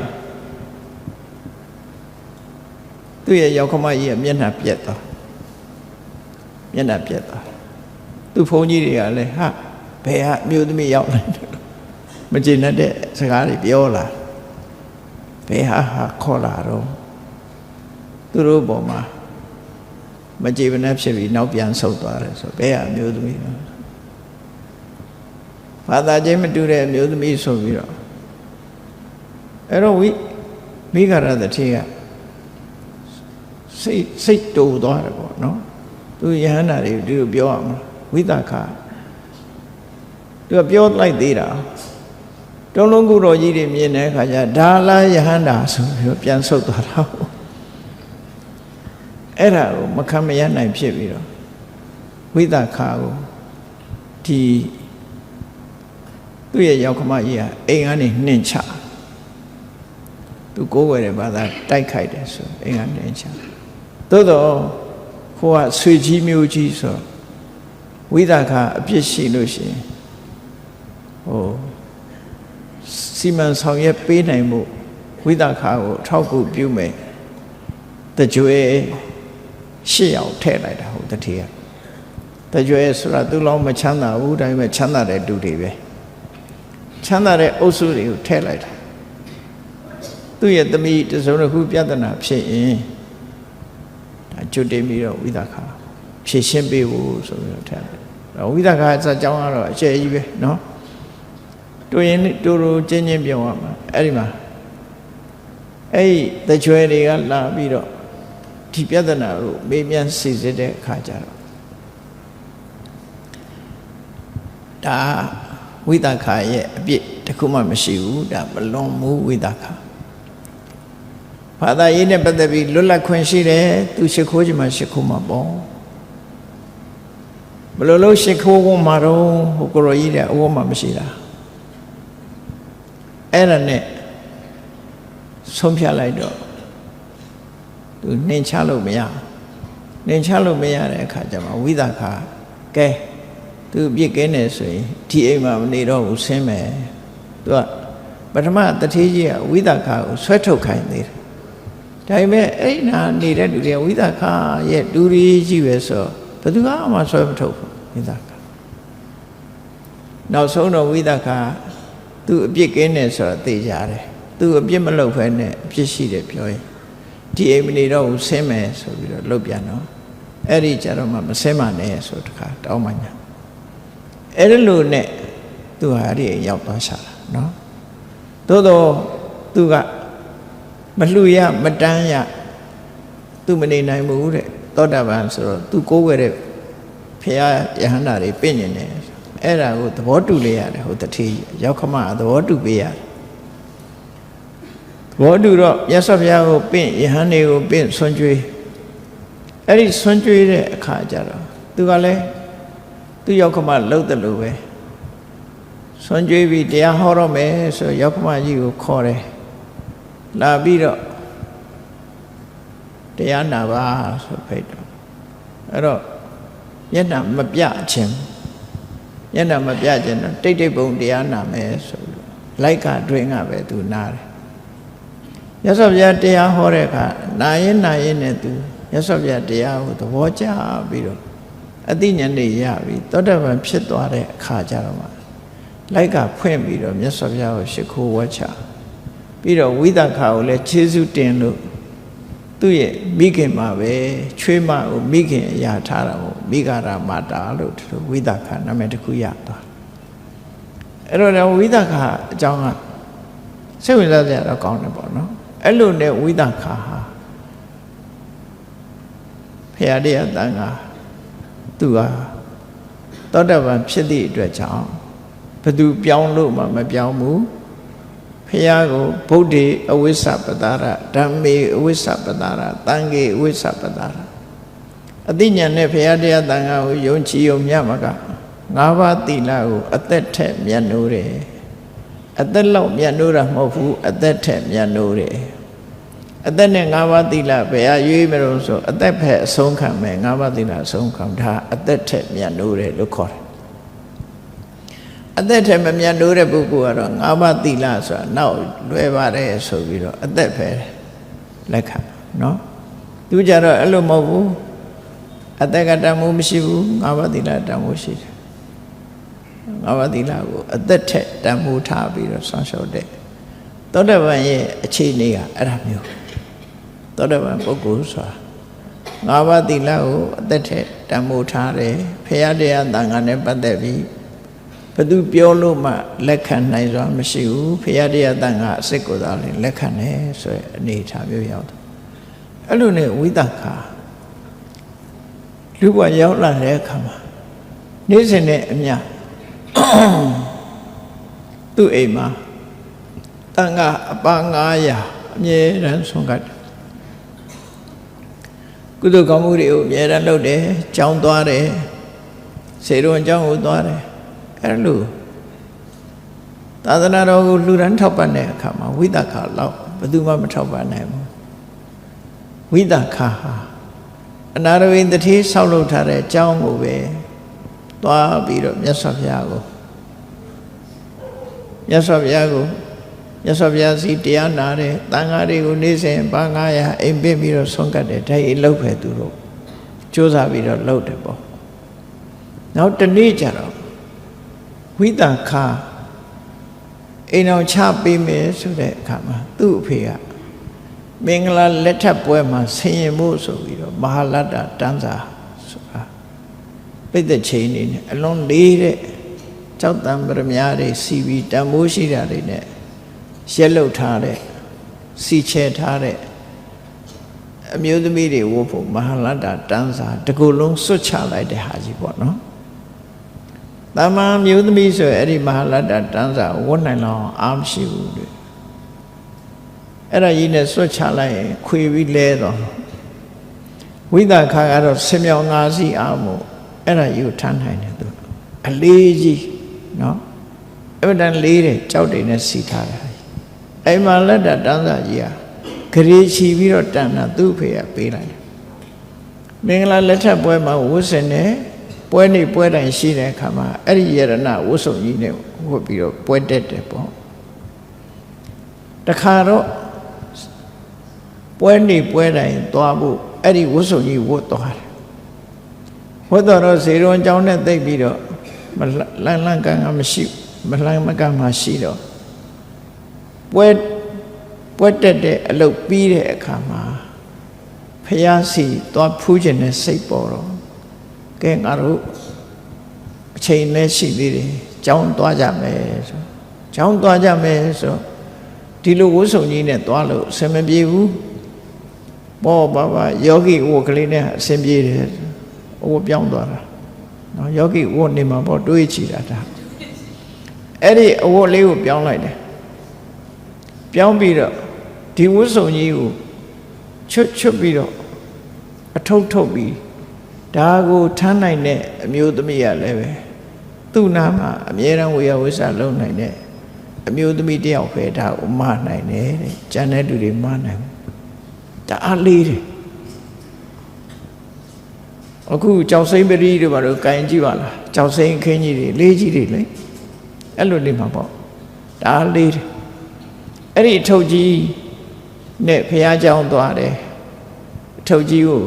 သူ့ရဲ့ယောက်ခမကြီးကမျက်နှာပြက်သွားမျက်နှာပြက်သွားသူ့ဘုန်းကြီးတွေကလည်းဟာဘယ်ဟာမြို့သမီးရောက်လာမကျေနပ်တဲ့စကားတွေပြောလာဘယ်ဟာခေါ်လာတော့သူတို့ပေါ်မှာမကျေနပ်ဖြစ်ပြီးနောက်ပြန်ဆုတ်သွားတယ်ဆိုဘယ်ဟာမြို့သမီးလဲဘာသာချင်းမတူတဲ့မြို့သမီးဆိုပြီးတော့အဲ့တော့မိဂရတတိကစိတ်တူသွားတယ်ပေါ့နော်သူယဟန္တာတွေဒီလိုပြောရမှာဝိသခာသူကပြောလိုက်သေးတာတုံးလုံးကုတော်ကြီးတွေမြင်တဲ့အခါကျဒါလားယဟန္တာဆိုပြီးပြန်ဆုတ်သွားတာအဲ့ဒါကိုမခံမရနိုင်ဖြစ်ပြီးတော့ဝိသခာကိုဒီသူ့ရဲ့ယောက်ခမကြီးကအိမ်ကနေနှင်ချသူကိုးဝယ်တဲ့ဘာသာတိုက်ခိုက်တယ်ဆိုအိမ်ကနှင်ချသို့တော့ကိုကဆွေကြီးမျိုးကြီးဆိုဝိသခာအပြစ်ရှိလို့ရှိရင်စီမံဆောင်ရွက်ပေးနိုင်မှုဝိသခာကိုထောက်ကူပြုမယ်တကြွယ်ရှစ်အောင်ထည့်လိုက်တာဟုတ်တတိယတကြွယ်ဆိုတာသူ့လောင်းမချမ်းသာဘူးဒါပေမဲ့ချမ်းသာတဲ့လူတွေပဲချမ်းသာတဲ့အုပ်စုတွေကိုထည့်လိုက်တာသူ့ရဲ့သမီးတစုံတစ်ခုပြဿနာဖြစ်ရင်ဒါကျွတ်တင်ပြီးတော့ဝိသခာဖြည့်ရှင်းပေးဖို့ဆိုပြီးတော့ထည့်လိုက်ဝိသခာစကြောင်းကတော့အကျယ်ကြီးပဲเนาะတို့ရင်တို့ချင်းချင်းပြောရမှာအဲ့ဒီမှာအဲ့ဒီတကြွယ်တွေကလာပြီးတော့ဒီပြဿနာကိုမေးမြန်းစစ်စစ်တဲ့အခါကျတော့ဒါဝိသခာရဲ့အပြစ်တခုမှမရှိဘူးဒါမလွန်မှုဝိသခာဘာသာရေးနဲ့ပတ်သက်ပြီးလွတ်လပ်ခွင့်ရှိတယ်သူရှ िख ိုးချင်မှရှ िख ိုးမှာပေါ့ဘယ်လိုလို့ရှ िख ိုးဖို့မှာတော့ဟိုကိုရောကြီးတဲ့အဝတ်မှမရှိတာအဲ့ဒါနဲ့ဆုံးဖြတ်လိုက်တော့သူနှင်ချလို့မရနှင်ချလို့မရတဲ့အခါကျမှဝိသခာကဲသူပြစ်ကင်းနေဆိုရင်ဒီအိမ်မှာမနေတော့ဘူးဆင်းမယ်သူကပထမတထေးကြီးကဝိသခာကိုဆွဲထုတ်ခိုင်းသေးတယ်ဒါပေမဲ့အဲ့နာနေတဲ့လူတွေကဝိသခာရဲ့လူကြီးကြီးပဲဆိုဘယ်သူမှဆွဲမထုတ်ဘူးဝိသခာနောက်ဆုံးတော့ဝိသခာသူအပြစ်ကင်းနေဆိုတော့သိကြတယ်သူအပြစ်မလုပ်ဖဲနဲ့အပြစ်ရှိတယ်ပြောရင်ဒီအိမ်မနေတော့ဘူးဆင်းမယ်ဆိုပြီးတော့လုပ်ပြန်တော့အဲ့ဒီကြတော့မှမဆင်းမနဲ့ဆိုတခါတောင်းမှညာအဲ့ဒီလိုနဲ့သူဟာအဲ့ဒီရောက်သွားရှာတာနော်သို့တော့သူကမလှူရမတန်းရသူမနေနိုင်ဘူးတဲ့သောတာပန်ဆိုတော့သူကိုးဝဲတဲ့ဖရာယဟန္တာတွေပြင့်နေတယ်အဲ့ဒါကိုသဘောတူလေရတယ်ဟိုတထေးရောက်ခမသဘောတူပေးရတယ်သဘောတူတော့မြတ်စွာဘုရားကိုပြင့်ယဟန်တွေကိုပြင့်ဆွမ်းကြွေးအဲ့ဒီဆွမ်းကြွေးတဲ့အခါကျတော့သူကလည်းသူရောက်ခမလှုပ်တယ်လို့ပဲဆွမ်းကြွေးပြီးတရားဟောတော့မယ်ဆိုရောက်ခမကြီးကိုခေါ်တယ်လာပြီးတော့တရားနာပါဆိုဖိတ်တော့အဲ့တော့မျက်နှာမပြခြင်းမျက်နှာမပြခြင်းတော့တိတ်တိတ်ပုံတရားနာမယ်ဆိုလို့လိုက်ကတွင်ကပဲသူနာတယ်မြတ်စွာဘုရားတရားဟောတဲ့အခါနာရင်နဲ့သူမြတ်စွာဘုရားတရားကိုသဘောကျပြီးတော့အသိဉာဏ်တွေရပြီးသောတာပန်ဖြစ်သွားတဲ့အခါကျတော့မှလိုက်ကဖွင့်ပြီးတော့မြတ်စွာဘုရားကိုရှ िख ိုးဝါချပြီးတော့ဝိသခာကိုလည်းခြေဆုတင်လို့သူ့ရဲ့မိခင်မှာပဲချွေးမကိုမိခင်အရာထားတာကိုမိဂရာမာတာလို့ဒီလိုဝိသခာနာမည်တစ်ခုရသွားအဲ့တော့ဝိသခာအကြောင်းကစိတ်ဝင်စားစရာတော့ကောင်းတယ်ပေါ့နော်အဲ့လိုနဲ့ဝိသခာဟာဖရာတရားတန်ခါသူဟာသောတာပန်ဖြစ်သည့်အတွက်ကြောင့်ဘယ်သူပြောင်းလို့မှမပြောင်းဘူးဖ ဖះကိုဗုဒ္ဓေအဝိစ္စပတာရဓမ္မေအဝိစ္စပတာရသံဃေအဝိစ္စပတာရအသိဉာဏ်နဲ့ဖះတရားသံဃာကိုယုံကြည်ုံမြတ်မက၅ပါးသီလကိုအသက်ထက်မြတ်နိုးတယ်အသက်လောက်မြတ်နိုးတာမဟုတ်ဘူးအသက်ထက်မြတ်နိုးတယ်အသက်နဲ့၅ပါးသီလဘယ်ဟာရွေးမလို့ဆိုအသက်ဖက်အဆုံးခံမယ်၅ပါးသီလအဆုံးခံဒါအသက်ထက်မြတ်နိုးတယ်လို့ခေါ်တယ်အသက်ထက်မမြတ်နိုးတဲ့ပုဂ္ဂိုလ်ကတော့၅ပါးသီလဆိုတာနောက်လွယ်ပါတယ်ဆိုပြီးတော့အသက်ပဲလက်ခံနော်သူကြတော့အဲ့လိုမဟုတ်ဘူးအသက်ကတန်မိုးမရှိဘူး၅ပါးသီလတန်မိုးရှိတယ်၅ပါးသီလကိုအသက်ထက်တန်မိုးထားပြီးတော့ဆောင်းလျှောက်တဲ့သောတပန်ရဲ့အခြေအနေကအဲ့ဒါမျိုးသောတပန်ပုဂ္ဂိုလ်ဆိုတာ၅ပါးသီလကိုအသက်ထက်တန်မိုးထားတယ်ဖရာတရားသံဃာနဲ့ပတ်သက်ပြီးဘသူပြောလို့မှလက်ခံနိုင်စွာမရှိဘူးဖရာတရားသံဃာအစစ်ကိုသာလက်ခံတယ်ဆိုရယ်အနေထားမျိုးရောက်တယ်အဲ့လိုနဲ့ဝိသခာလူ့ဘဝရောက်လာတဲ့အခါမှာနေ့စဉ်နဲ့အမျှသူ့အိမ်မှာတန်ခါအပါ900အမြဲတမ်းဆုံးကတ်ကုသိုလ်ကောင်းမှုတွေကိုအမြဲတမ်းလုပ်တယ်ကျောင်းသွားတယ်စေတုံကျောင်းကိုသွားတယ်အဲ့လိုသာသနာတော်ကိုလှူဒန်းထောက်ပံ့တဲ့အခါမှာဝိသခာလောက်ဘယ်သူမှမထောက်ပံ့နိုင်ဘူးဝိသခာဟာအနာရဝိတ္တိဆောက်လုပ်ထားတဲ့အကြောင်းကိုပဲသွားပြီးတော့မြတ်စွာဘုရားစီတရားနာတယ်တန်ဃာတွေကိုနေ့စဉ်ပါ900အိမ်ပင့်ပြီးတော့ဆုံးကတ်တယ်ဒါကြီးလောက်ပဲသူတို့စူးစမ်းပြီးတော့လုပ်တယ်ပေါ့နောက်တနေ့ကျတော့ဝိသခာအိမ်အောင်ချပေးမယ်ဆိုတဲ့အခါမှာသူ့အဖေကမင်္ဂလာလက်ထပ်ပွဲမှာဆင်ရင်ဖို့ဆိုပြီးတော့မဟာလတ္တတန်းစာဆိုတာပိဋကချိန်နေနဲ့အလွန်လေးတဲ့ကြောက်တံပရမများတွေစီပြီးတန်မိုးရှိတာတွေနဲ့ရက်လုတ်ထားတဲ့စီချဲထားတဲ့အမျိုးသမီးတွေဝတ်ဖို့မဟာလတ္တတန်းစာတကူလုံးစွတ်ချလိုက်တဲ့ဟာကြီးပေါ့နော်တမန်မျိုးသမီးဆိုအဲ့ဒီမဟာလတ္တတန်းစာဝတ်နိုင်လောက်အားမရှိဘူးတဲ့အဲ့ဒါကြီးနဲ့စွတ်ချလိုက်ရင်ခွေပြီးလဲတော့ဝိသခာကတော့ဆင်မြောင်၅စီးအားမို့အဲ့ဒါကြီးကိုထမ်းနိုင်တယ်သူအလေးကြီးနော်အဲ့ဒါလေးတဲ့ကြောက်တွေနဲ့စီထားတာအဲ့မှာလက်တတန်းစာကြီးဟာဂရေချီပြီးတော့တန်တာသူ့ဖေကပေးလိုက်တယ်မင်္ဂလာလက်ထပ်ပွဲမှာဝတ်ဆင်တယ်ပွဲနေ့ပွဲတိုင်းရှိတဲ့အခါမှာအဲ့ဒီယရဏဝတ်စုံကြီးနဲ့ဝတ်ပြီးတော့ပွဲတက်တယ်ပေါ့တခါတော့ပွဲနေ့ပွဲတိုင်းသွားဖို့အဲ့ဒီဝတ်စုံကြီးဝတ်သွားတယ်ဝတ်တော့ဇေရွန်ကျောင်းနဲ့သိပ်ပြီးတော့လန့်ကန်ကမရှိမလှမ်းမကမှရှိတော့ပွဲတက်တဲ့အလုပ်ပြီးတဲ့အခါမှာဖယားစီသွားဖူးခြင်းနဲ့စိတ်ပေါ်တော့ကဲငါတို့အချိန်နဲ့ရှိသေးတယ်ကျောင်းသွားကြမယ်ဆိုကျောင်းသွားကြမယ်ဆိုဒီလိုဝတ်စုံကြီးနဲ့သွားလို့အဆင်မပြေဘူးဘောဘာယောဂီဝတ်ကလေးနဲ့အဆင်ပြေတယ်ဝတ်ပြောင်းသွားတာနော်ယောဂီဝတ်နေမှာပေါ့တွေးချီတာဒါအဲ့ဒီအဝတ်လေးကိုပြောင်းလိုက်တယ်ပြောင်းပြီးတော့ဒီဝတ်စုံကြီးကိုချွတ်ပြီးတော့အထုတ်ပြီးဒါကိုထမ်းနိုင်တဲ့အမျိုးသမီးရလည်းပဲသူ့နာမှာအမြဲတမ်းဝေယဝိဆလုံနိုင်တဲ့အမျိုးသမီးတယောက်ပဲဒါကိုမနိုင်တယ်တဲ့ကျန်တဲ့လူတွေမနိုင်ဘူးဒါအားလေးတယ်အခုကြောက်စိမ့်ပရိတွေဘာလို့ကင်ကြည့်ပါလားကြောက်စိမ့်ခင်းကြီးတွေလေးကြီးတွေလေအဲ့လိုလေးမှာပေါ့ဒါအားလေးတယ်အဲ့ဒီအထုပ်ကြီးနဲ့ဘုရားကျောင်းသွားတယ်အထုပ်ကြီးကို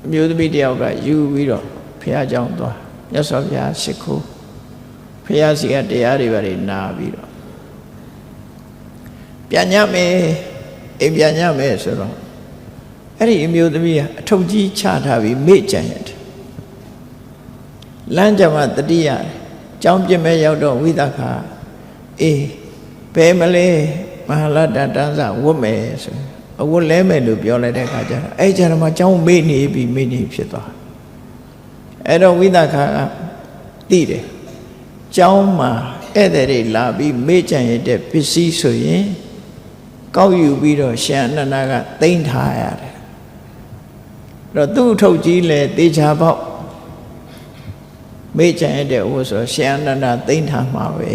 အမျိုးသမီးတယောက်ကယူပြီးတော့ဘုရားကျောင်းသွားမြတ်စွာဘုရားရှိခိုးဘုရားစီကတရားတွေပါနာပြီးတော့ပြန်ညမယ်အိမ်ပြန်ညမယ်ဆိုတော့အဲ့ဒီအမျိုးသမီးကအထုပ်ကြီးချထားပြီးမေ့ကြံရတယ်လမ်းကြမှာတတိယကျောင်းပြစ်မဲ့ရောက်တော့ဝိသခာအေးဘယ်မလဲမဟာလတ္တတန်းစာဝတ်မယ်ဆိုအဝတ်လဲမယ်လို့ပြောလိုက်တဲ့အခါကျတော့အဲ့ကျတော့မှကျောင်းမေ့နေဖြစ်သွားအဲ့တော့ဝိသခာကသိတယ်ကျောင်းမှာ ဧည့်သည်တွေလာပြီးမေ့ကြံရတဲ့ပစ္စည်းဆိုရင်ကောက်ယူပြီးတော့ရှင်အနန္ဒာကသိမ်းထားရတယ်အဲ့တော့သူ့ထုတ်ကြီးလေတေချာပေါက်မေ့ကြံရတဲ့ဝတ်ဆိုရှင်အနန္ဒာသိမ်းထားမှာပဲ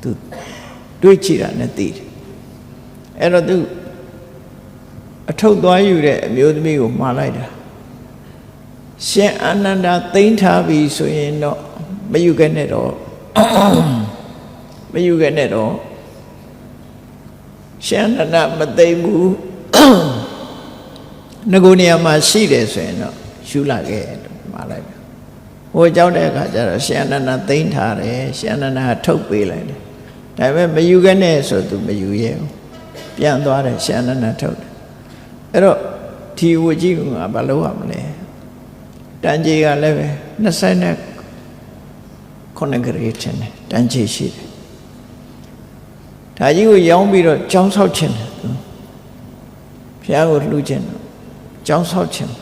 သူတွေးကြည့်တာနဲ့သိတယ်အဲ့တော့သူအထုတ်သွားယူတဲ့အမျိုးသမီးကိုမှားလိုက်တာရှင်အနန္ဒာသိမ်းထားပြီဆိုရင်တော့မယူခဲ့နဲ့တော့မယူခဲ့နဲ့တော့ရှင်အနန္ဒာမသိမ်းဘူးငကိုနေရာမှာရှိတယ်ဆိုရင်တော့ယူလာခဲ့မှာလိုက်တယ်ဟိုကြောက်တဲ့အခါကျတော့ရှင်အနန္ဒာသိမ်းထားတယ်ရှင်အနန္ဒာထုတ်ပေးလိုက်တယ်ဒါပေမဲ့မယူခဲ့နဲ့ဆိုသူမယူရဲဘူးပြန်သွားတယ်ရှင်အနန္ဒာထုတ်တယ်အဲ့တော့ဒီဝကြီးကဘာလို့ရမလဲတန်ကြီးကလည်းပဲ29 ဂရေထင်တယ်တန်ကြီးရှိတယ်ဒါကြီးကိုရောင်းပြီးတော့ကြောင်းဆောက်ခြင်းတယ်ဘုရားကိုလှူခြင်းကြောင်းဆောက်ခြင်း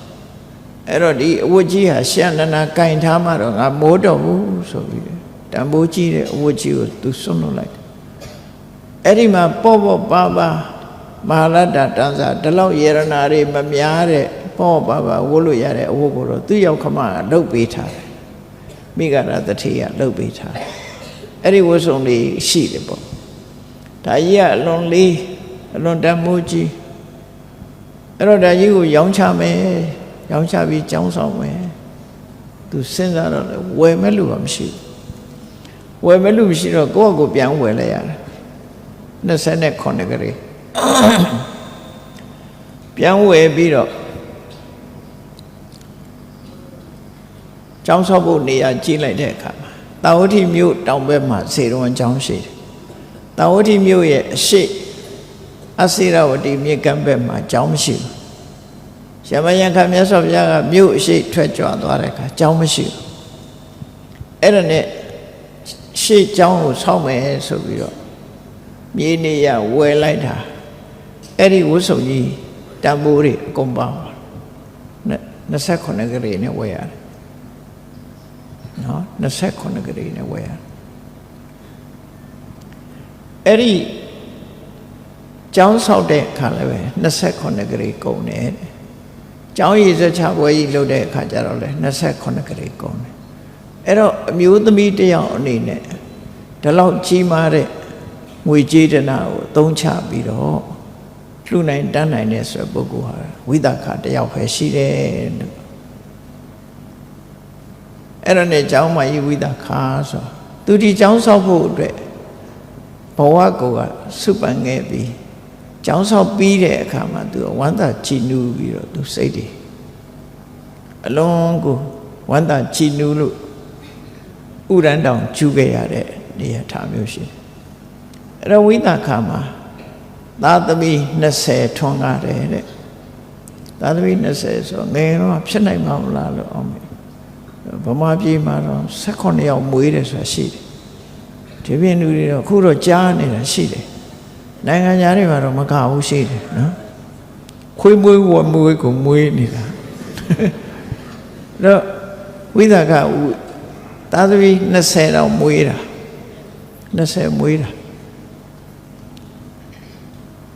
အဲ့တော့ဒီအဝတ်ကြီးဟာရှန္ဒနာကင်ထားမှတော့ငါမိုးတော့ဘူးဆိုပြီးတန်ဖိုးကြီးတဲ့အဝတ်ကြီးကိုသူစွန့်လွတ်လိုက်တယ်အဲ့ဒီမှာပေါ့ပေါ့ပါပါမဟာလတ္တတန်စာဒီလောက်ယေရနာတွေမများတဲ့ပေါ့ပါပါဝတ်လို့ရတဲ့အဝတ်ကိုတော့သူ့ရောက်ခမကလှုပ်ပေးထားတယ်မိဂရတတိကလှုပ်ပေးထားတယ်အဲ့ဒီဝတ်စုံလေးရှိတယ်ပေါ့ဒါကြီးကအလွန်လေးအလွန်တန်မိုးကြီးအဲ့တော့ဒါကြီးကိုရောင်းချမယ်ရောင်းချပြီးကြောင်းဆောင်မယ်သူစဉ်းစားတော့ဝယ်မဲ့လူကမရှိဘူးဝယ်မဲ့လူမရှိတော့ကိုယ့်အကိုပြန်ဝယ်လိုက်ရတယ်29 ဂရေပြန်ဝယ်ပြီးတော့ကျောင်းဆောက်ဖို့နေရာကြီးလိုက်တဲ့အခါမှာတာဝတိမြို့တောင်ဘက်မှာစေတော်ကျောင်းရှိတယ်တာဝတိမြို့ရဲ့အရှိအစေရဝတီမြေကမ်းဘက်မှာကျောင်းမရှိဘူးရမယံခမြတ်စွာဘုရားကမြို့အရှိထွက်ကြွသွားတဲ့အခါကျောင်းမရှိဘူးအဲ့ဒါနဲ့ရှေ့ကျောင်းကိုဆောက်မယ်ဆိုပြီးတော့မြေနေရဝယ်လိုက်တာအဲ့ဒီဝတ်စုံကြီးတန်ဖိုးတွေအကုန်ပေါင်း29 ဂရေနဲ့ဝယ်ရတယ်နော်29 ဂရေနဲ့ဝယ်ရတယ်အဲ့ဒီကျောင်းဆောက်တဲ့အခါလည်းပဲ29 ဂရေကုန်တယ်ကျောင်းရည်စချပွဲကြီးလုပ်တဲ့အခါကျတော့လည်း29 ဂရေကုန်တယ်အဲ့တော့အမျိုးသမီးတယောက်အနေနဲ့ဒီလောက်ကြီးမားတဲ့ငွေကြေးတနာကိုသုံးချပြီးတော့လှူနိုင်တန်းနိုင်တဲ့ဆိုပုဂ္ဂိုလ်ဟာဝိသခတယောက်ပဲရှိတယ်အဲ့ဒါနဲ့ကျောင်းမှာဝိသခဆိုသူဒီကျောင်းဆောက်ဖို့အတွက်ဘဝကိုကစုပန်ခဲ့ပြီးကျောင်းဆောက်ပြီးတဲ့အခါမှာသူဝမ်းသာကြည်နူးပြီးတော့သူစိတ်တွေအလုံးကိုဝမ်းသာကြည်နူးလို့ဥရန်တောင်ကျူခဲ့ရတဲ့နေရာထားမျိုးရှိတယ်အဲ့တော့ဝိသခမှာသားသမီး20ထွန်းကားတယ်တဲ့သားသမီး20ဆိုငယ်တော့ဖြစ်နိုင်မှာမလားလို့အောင်မယ်ဗမာပြည်မှာတော့18ယောက်မွေးတယ်ဆိုတာရှိတယ်ဒီပြင်လူတွေတော့အခုတော့ကြားနေတာရှိတယ်နိုင်ငံသားတွေမှာတော့မကဘူးရှိတယ်နော်ခွေးမွေးဝမွေးကိုမွေးနေတာတော့ဝိသကသားသမီး20တော့မွေးတာ20မွေးတာ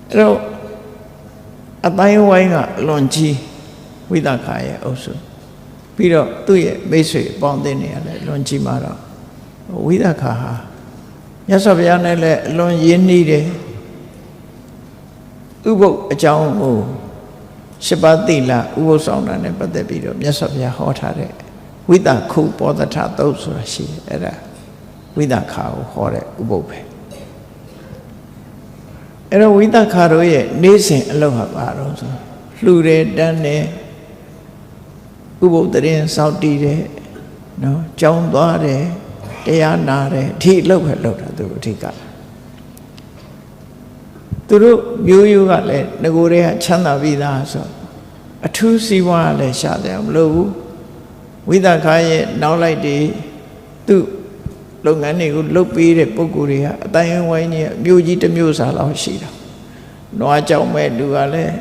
အဲ့တော့အတိုင်းဝိုင်းကအလွန်ကြီးဝိသခရဲ့အုပ်စုပြီးတော့သူ့ရဲ့မိတ်ဆွေပေါင်းတင်နေရလဲလွန်ကြီးမှာတော့ဝိသခဟာမြတ်စွာဘုရားနဲ့လည်းအလွန်ရင်းနှီးတယ်ဥပုပ်အကြောင်းကိုရှစ်ပါးသီလဥပုပ်ဆောင်တာနဲ့ပတ်သက်ပြီးတော့မြတ်စွာဘုရားဟောထားတဲ့ဝိသခုပောဒထသုတ်ဆိုတာရှိတယ်အဲ့ဒါဝိသခကိုဟောတဲ့ဥပုပ်ပဲအဲ့တော့ဝိသခတို့ရဲ့နေ့စဉ်အလုပ်ဟာပါတော့ဆိုလှူတယ်တန်းတယ်ဥပုပ်တရင်စောင့်တည်တယ်နော်ကြောင်းသွားတယ်တရားနာတယ်ဒီအလုပ်ပဲလုပ်တာသူတို့အဓိကသူတို့မျိုးရိုးကလည်းငကိုတွေကချမ်းသာပြီးသားဆိုအထူးစီးပွားလည်းရှာတယ်မလို့ဘူးဝိသခရဲ့နောက်လိုက်တွေသူ့လုပ်ငန်းတွေကိုလုပ်ပေးတဲ့ပုဂ္ဂိုလ်တွေဟာအတိုင်းဝိုင်းကြီးမြို့ကြီးတစ်မြို့စာလောက်ရှိတာနွားကြောင်မဲ့လူကလည်း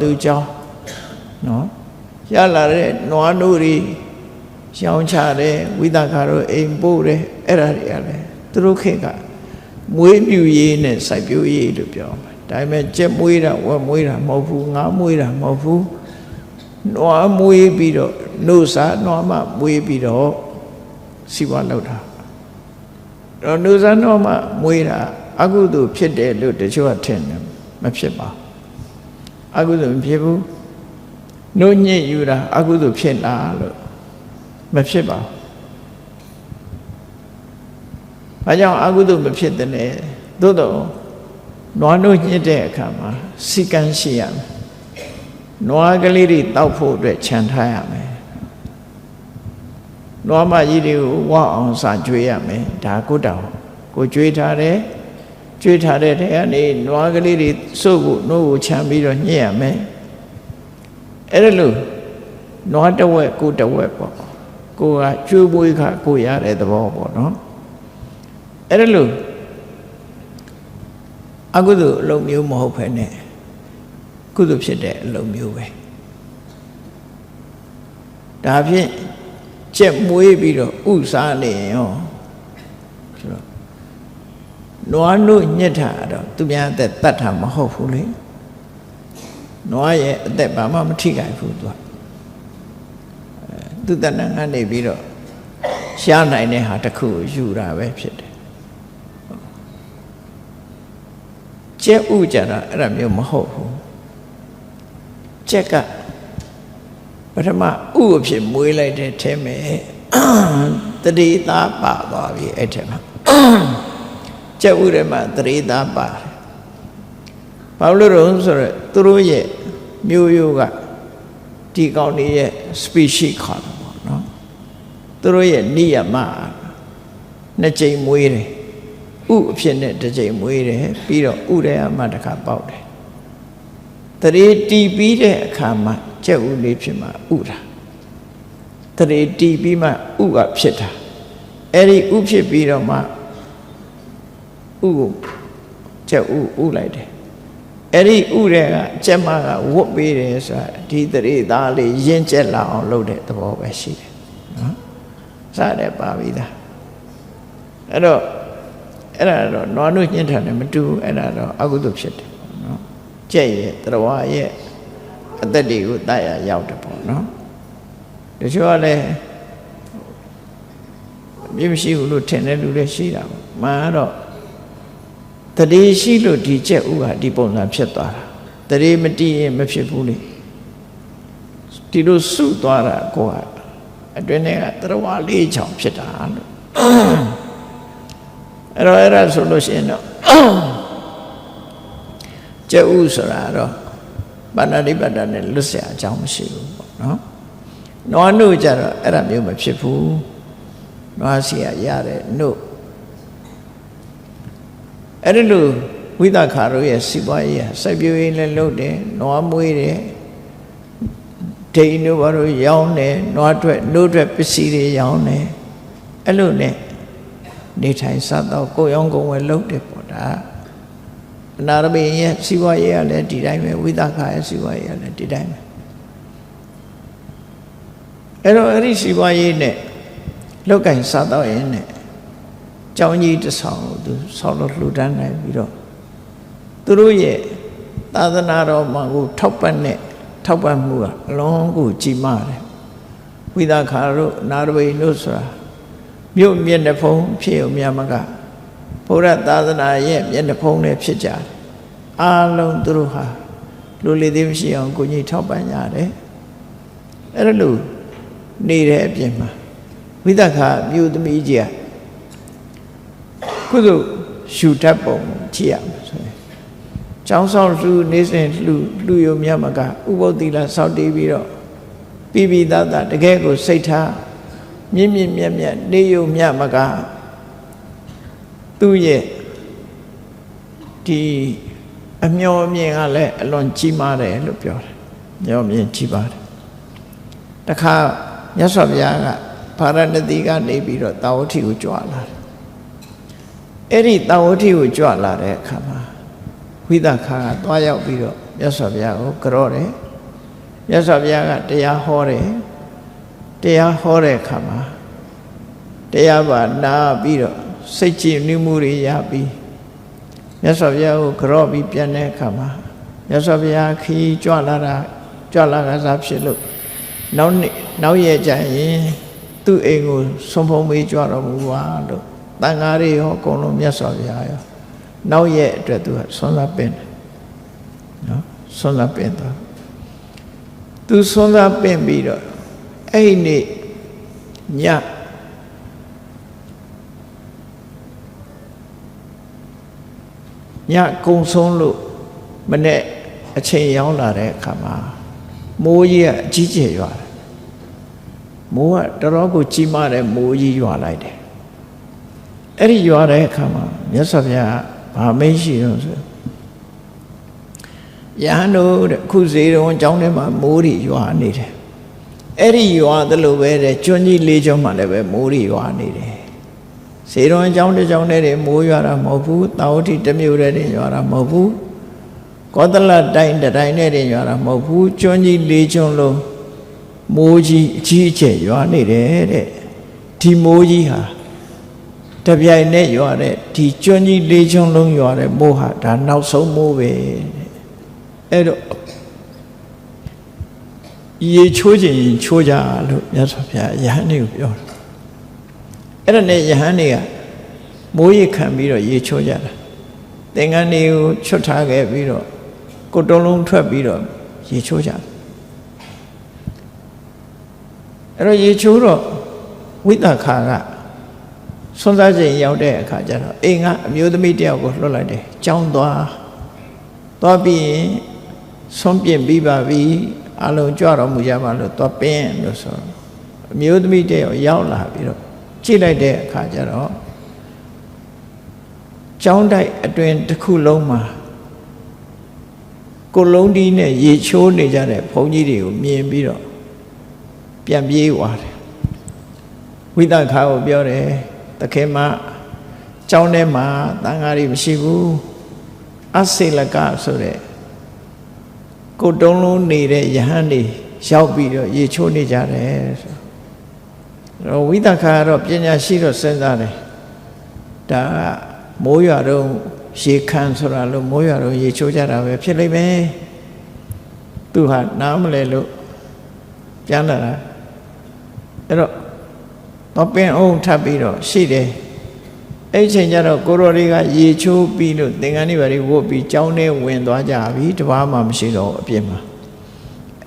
သူကြောင်နော်ရလာတဲ့နွားတို့တွေရှောင်းချတယ်ဝိသခတို့အိမ်ပို့တယ်အဲ့ဒါတွေကလည်း သူတို့ခေတ်ကမွေးမြူရေးနဲ့စိုက်ပျိုးရေးလို့ပြောမှာဒါပေမဲ့ကြက်မွေးတာဝက်မွေးတာမဟုတ်ဘူးငါးမွေးတာမဟုတ်ဘူးနွားမွေးပြီးတော့နှုတ်စားနွားမမွေးပြီးတော့စီးပွားလုပ်တာတော့နှုတ်စားနွားမမွေးတာအကုသိုလ်ဖြစ်တယ်လို့တချို့ကထင်တယ်မဖြစ်ပါအကုသိုလ်မဖြစ်ဘူးနှုတ်ညစ်ယူတာအကုသိုလ်ဖြစ်လားလို့မဖြစ်ပါဘူးဘာကြောင့်အကုသိုလ်မဖြစ်တယ်လဲသို့တော့နွားနှုတ်ညစ်တဲ့အခါမှာစီကံရှိရမယ်နွားကလေးတွေတောက်ဖို့အတွက်ခြံထားရမယ်နွားမကြီးတွေကိုဝအောင်စာကျွေးရမယ်ဒါကိုတောင်ကိုကျွေးထားတယ်ကျွေးထားတဲ့ထဲကနေနွားကလေးတွေစုပ်ဖို့နှုတ်ကိုခြံပြီးတော့ညှစ်ရမယ်အဲ့ဒါလို့နွားတစ်ဝက်ကိုတစ်ဝက်ပေါ့ကိုကကျွေးပွေးခါကိုရတဲ့သဘောပေါ့နော်အဲ့ဒါလို့အကုသိုလ်အလုံးမျိုးမဟုတ်ဖ ೇನೆ ကုသိုလ်ဖြစ်တဲ့အလုံးမျိုးပဲဒါဖြင့်ကြက်မွေးပြီးတော့ဥစားနေရောဆိုတော့နွားနှုတ်ညစ်တာတော့သူများအသက်တတ်တာမဟုတ်ဘူးလေနွားရဲ့အသက်ဘာမှမထိခိုက်ဘူးသူတဏ္ဍာကနေပြီးတော့ရှားနိုင်တဲ့ဟာတစ်ခုကိုယူတာပဲဖြစ်တယ်ကြက်ဥကြတာအဲ့ဒါမျိုးမဟုတ်ဘူးကြက်ကပထမဥအဖြစ်မွေးလိုက်တဲ့ထဲမှာတတိသားပါသွားပြီအဲ့ထဲမှာကြက်ဥထဲမှာတတိသားပါတယ်ဘာလို့လဲဆိုတော့သူတို့ရဲ့မျိုးရိုးကဒီကောင်တွေရဲ့ species ခေါ်တာပေါ့နော်သူတို့ရဲ့နိယမနှစ်ကြိမ်မွေးတယ်ဥအဖြစ်နဲ့တစ်ကြိမ်မွေးတယ်ပြီးတော့ဥထဲမှာတစ်ခါပေါက်တယ်တရေတီးပြီးတဲ့အခါမှာကြက်ဥလေးဖြစ်မှာဥတာတရေတီးပြီးမှဥကဖြစ်တာအဲ့ဒီဥဖြစ်ပြီးတော့မှဥကိုကြက်ဥလိုက်တယ်အဲ့ဒီဥတွေကကြက်မကဝတ်ပေးတယ်ဆိုတာဒီတရေသားလေးရင့်ကျက်လာအောင်လုပ်တဲ့သဘောပဲရှိတယ်နော်စတဲ့ပါပြီးသားအဲ့တော့အဲ့ဒါတော့နွားနှုတ်ညှင်းတာနဲ့မတူဘူးအဲ့ဒါတော့အကုသိုလ်ဖြစ်တယ်ပေါ့နော်ကြက်ရဲ့တရဝရဲ့အသက်တွေကိုတတ်ရရောက်တယ်ပေါ့နော်တချို့ကလည်းပြည့်မရှိဘူးလို့ထင်တဲ့လူတွေရှိတာပေါ့မှန်တော့တတိရှိလို့ဒီကြက်ဥဟာဒီပုံစံဖြစ်သွားတာတတိမတည်ရင်မဖြစ်ဘူးလေဒီလိုစုသွားတာကိုကအတွင်းထဲကတရဝလေးချောင်ဖြစ်တာလို့အဲ့ဒါဆိုလို့ရှိရင်တော့ကြက်ဥဆိုတာတော့ပါဏာတိပါဒနဲ့လွတ်เสียအကြောင်းမရှိဘူးပေါ့နော်နွားနှုတ်ကြတော့အဲ့ဒါမျိုးမဖြစ်ဘူးနွားစီရတဲ့နှုတ်အဲ့ဒါလို့ဝိသခါတို့ရဲ့စီပွားရေးစိုက်ပျိုးရေးလည်းလုပ်တယ်နွားမွေးတယ်ဒိန်တို့ဘာလို့ရောင်းတယ်နွားထွက်နှုတ်ထွက်ပစ္စည်းတွေရောင်းတယ်အဲ့လိုနဲ့နေထိုင်စားတော့ကိုယ်ရောင်းကိုယ်ဝယ်လုပ်တယ်ပေါ့ဒါအနာရမေရဲ့စီပွားရေးကလည်းဒီတိုင်းပဲဝိသခါရဲ့စီပွားရေးကလည်းဒီတိုင်းပဲအဲ့တော့အဲ့ဒီစီပွားရေးနဲ့လောက်ကင်စားတော့ရင်နဲ့ကျောင်းကြီးတစ်ဆောင်သူဆောက်လို့လှူဒန်းနိုင်ပြီးတော့သူတို့ရဲ့သာသနာတော်မှာကိုထောက်ပံ့မှုကအလုံးကိုကြီးမားတယ်ဝိသခါတို့နာရမေတို့ဆိုတာမြို့မျက်နှာဖုံးဖြစ်ုံများမကဘုရားသာသနာရဲ့မျက်နှာဖုံးနဲ့ဖြစ်ကြတယ်အားလုံးသူတို့ဟာလူလေသေးမရှိအောင်ကိုကြီးထောက်ပံ့ကြတယ်အဲ့ဒါလို့နေတဲ့အပြင်မှာဝိသခါမြို့သမီးကြီးကုသိုလ်ရှုတတ်ပုံကြည့်ရမှာဆိုရင်ကျောင်းဆောင်လူနေစဉ်လူယုံမြတ်မကဥပုသ္တိလစောင့်တည်ပြီးတော့ပြီးသားတကယ်ကိုစိတ်ထားမြင့်မြတ်နေယုံမြတ်မကသူ့ရဲ့ဒီအမျော်အမြင်ကလည်းအလွန်ကြီးမားတယ်လို့ပြောတယ်မျော်မြင်ကြီးပါတယ်တခါမြတ်စွာဘုရားကဗာရဏသီကနေပြီးတော့တာဝတိကိုကြွလာတယ်အဲ့ဒီတာဝတိကိုကြွလာတဲ့အခါမှာဝိသခါကသွားရောက်ပြီးတော့မြတ်စွာဘုရားကိုကြော့တယ်မြတ်စွာဘုရားကတရားဟောတယ်တရားဟောတဲ့အခါမှာတရားပါနာပြီးတော့ စိတ်ကြည်နူးမှုတွေရပြီးမြတ်စွာဘုရားကိုကြော့ပြီးပြန်တဲ့အခါမှာမြတ်စွာဘုရားခီးကြွလာကစားဖြစ်လို့နောက်ရက်ကျရင်သူ့အိမ်ကိုဆုံးဖုံးပေးကြွတော်မူပါလို့တန်ဃာတွေရောအကုန်လုံးမြတ်စွာဘုရားရောနောက်ရက်အတွက်သူကဆွမ်းစားပင်တယ်နော်ဆွမ်းစားပင်သွားသူဆွမ်းစားပင်ပြီးတော့အဲ့ဒီနေ့ညကုံဆုံးလို့မနေ့အချိန်ရောက်လာတဲ့အခါမှာမိုးကြီးကအကြီးကျယ်ရွာတယ်မိုးကတော်တော်ကိုကြီးမားတဲ့မိုးကြီးရွာလိုက်တယ်အဲ့ဒီရွာတဲ့အခါမှာမြတ်စွာဘုရားဗာမိတ်ရှိတော့ဆိုယဟန်တို့တဲ့ခုဇေတော်ကျောင်းထဲမှာမိုးတွေရွာနေတယ်အဲ့ဒီရွာသလိုပဲတဲ့ကျွန်းကြီးလေးကျွန်းမှာလည်းပဲမိုးတွေရွာနေတယ်ဇေတော်ကျောင်းတစ်ကျောင်းထဲမိုးရွာတာမဟုတ်ဘူးတာဝတိတစ်မြို့ထဲရွာတာမဟုတ်ဘူးကောသလတိုင်းတိုင်းနဲ့ရွာတာမဟုတ်ဘူးကျွန်းကြီးလေးကျွန်းလုံးမိုးကြီးအကြီးအကျယ်ရွာနေတယ်တဲ့ဒီမိုးကြီးဟာတပြိုင်နဲ့ရွာတဲ့ဒီကျွန်းကြီးလေးကျွန်းလုံးရွာတဲ့မိုးဟာဒါနောက်ဆုံးမိုးပဲအဲ့တော့ရေချိုးခြင်းချိုးကြလို့မြတ်စွာဘုရားယဟန်တွေကိုပြောတယ်အဲ့ဒါနဲ့ယဟန်တွေကမိုးရေခံပြီးတော့ရေချိုးကြတာသင်္ကန်းတွေကိုချွတ်ထားခဲ့ပြီးတော့ကိုယ်တုံးလုံးထွက်ပြီးတော့ရေချိုးကြအဲ့တော့ရေချိုးတော့ဝိသခာကဆွမ်းစားချိန်ရောက်တဲ့အခါကျတော့အိမ်ကအမျိုးသမီးတယောက်ကိုလွှတ်လိုက်တယ်ကြောင်းသွားပြီးရင်ဆွမ်းပြင်ပြီးပါပြီအလုံးကြွတော်မူကြပါလို့သွားပင်းလို့ဆိုအမျိုးသမီးတယောက်ရောက်လာပြီးတော့ကြည့်လိုက်တဲ့အခါကျတော့ကျောင်းတိုက်အတွင်တစ်ခုလုံးမှာကိုလုံးဒီနဲ့ရေချိုးနေကြတဲ့ဘုန်းကြီးတွေကိုမြင်ပြီးတော့ပြန်ပြေးသွားတယ်ဝိသခာကိုပြောတယ်သခင်မကျောင်းထဲမှာတန်ဃာတွေမရှိဘူးအစေလကဆိုတဲ့ကိုတုံးလုံးနေတဲ့ယဟန်တွေရောက်ပြီးတော့ရေချိုးနေကြတယ်ဆိုတော့ဝိသခာကတော့ပညာရှိတော့စဉ်းစားတယ်ဒါကမိုးရွာတော့ရေခမ်းဆိုတာလို့မိုးရွာတော့ရေချိုးကြတာပဲဖြစ်လိမ့်မယ်သူဟာနားမလဲလို့ပြန်လာတာအဲ့တော့တော့ပင်အောင်ထပ်ပြီးတော့ရှိတယ်အဲ့ချိန်ကျတော့ကိုရော်တွေကရေချိုးပြီးလို့သင်္ကန်းတွေဘာတွေဝတ်ပြီးကျောင်းထဲဝင်သွားကြပြီတပါးမှမရှိတော့အပြစ်မှာ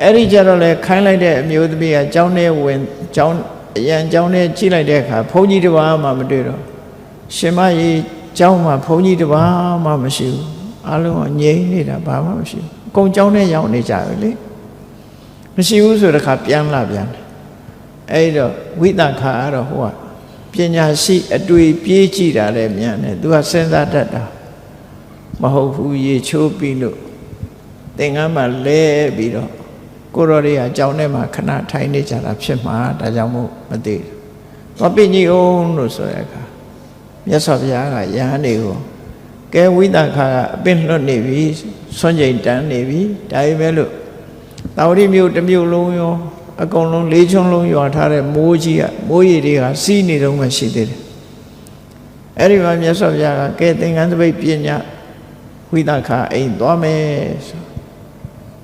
အဲ့ဒီကျတော့လေခိုင်းလိုက်တဲ့အမျိုးသမီးကကျောင်းထဲဝင်ကျောင်းအရန်ကျောင်းထဲကြည့်လိုက်တဲ့အခါဘုန်းကြီးတပါးမှမတွေ့တော့ရှင်မကြီးကျောင်းမှာဘုန်းကြီးတပါးမှမရှိဘူးအားလုံးကငြိမ်နေတာဘာမှမရှိဘူးအကုန်ကျောင်းထဲရောက်နေကြပဲလေမရှိဘူးဆိုတဲ့အခါပြန်လာပြန်တယ်အဲ့တော့ဝိသခာကတော့ဟိုကပညာရှိအတွေ့ပြေးကြည့်တာလည်းမြန်တယ်သူကစဉ်းစားတတ်တာမဟုတ်ဘူးရေချိုးပြီးလို့သင်္ကန်းမှာလဲပြီးတော့ကိုရော်တွေကကြောင်းထဲမှာခဏထိုင်နေကြတာဖြစ်မှာဒါကြောင့်မို့မသိဘူးသွားပင်ကြီးအောင်လို့ဆိုတဲ့အခါမြတ်စွာဘုရားကယဟန်တွေကိုကဲဝိသခာကအပင်လွတ်နေပြီဆွမ်းကြိမ်တန်းနေပြီဒါပေမဲ့လို့တာဝတိမြို့တစ်မြို့လုံးရောအကုန်လုံးလေးချုံလုံးရွာထားတဲ့မိုးကြီးကမိုးရည်တွေကစီးနေတော့မှရှိသေးတယ်အဲ့ဒီမှာမြတ်စွာဘုရားကကဲသင်္ကန်းသပိတ်ပညာဝိသခာအိမ်သွားမယ်ဆို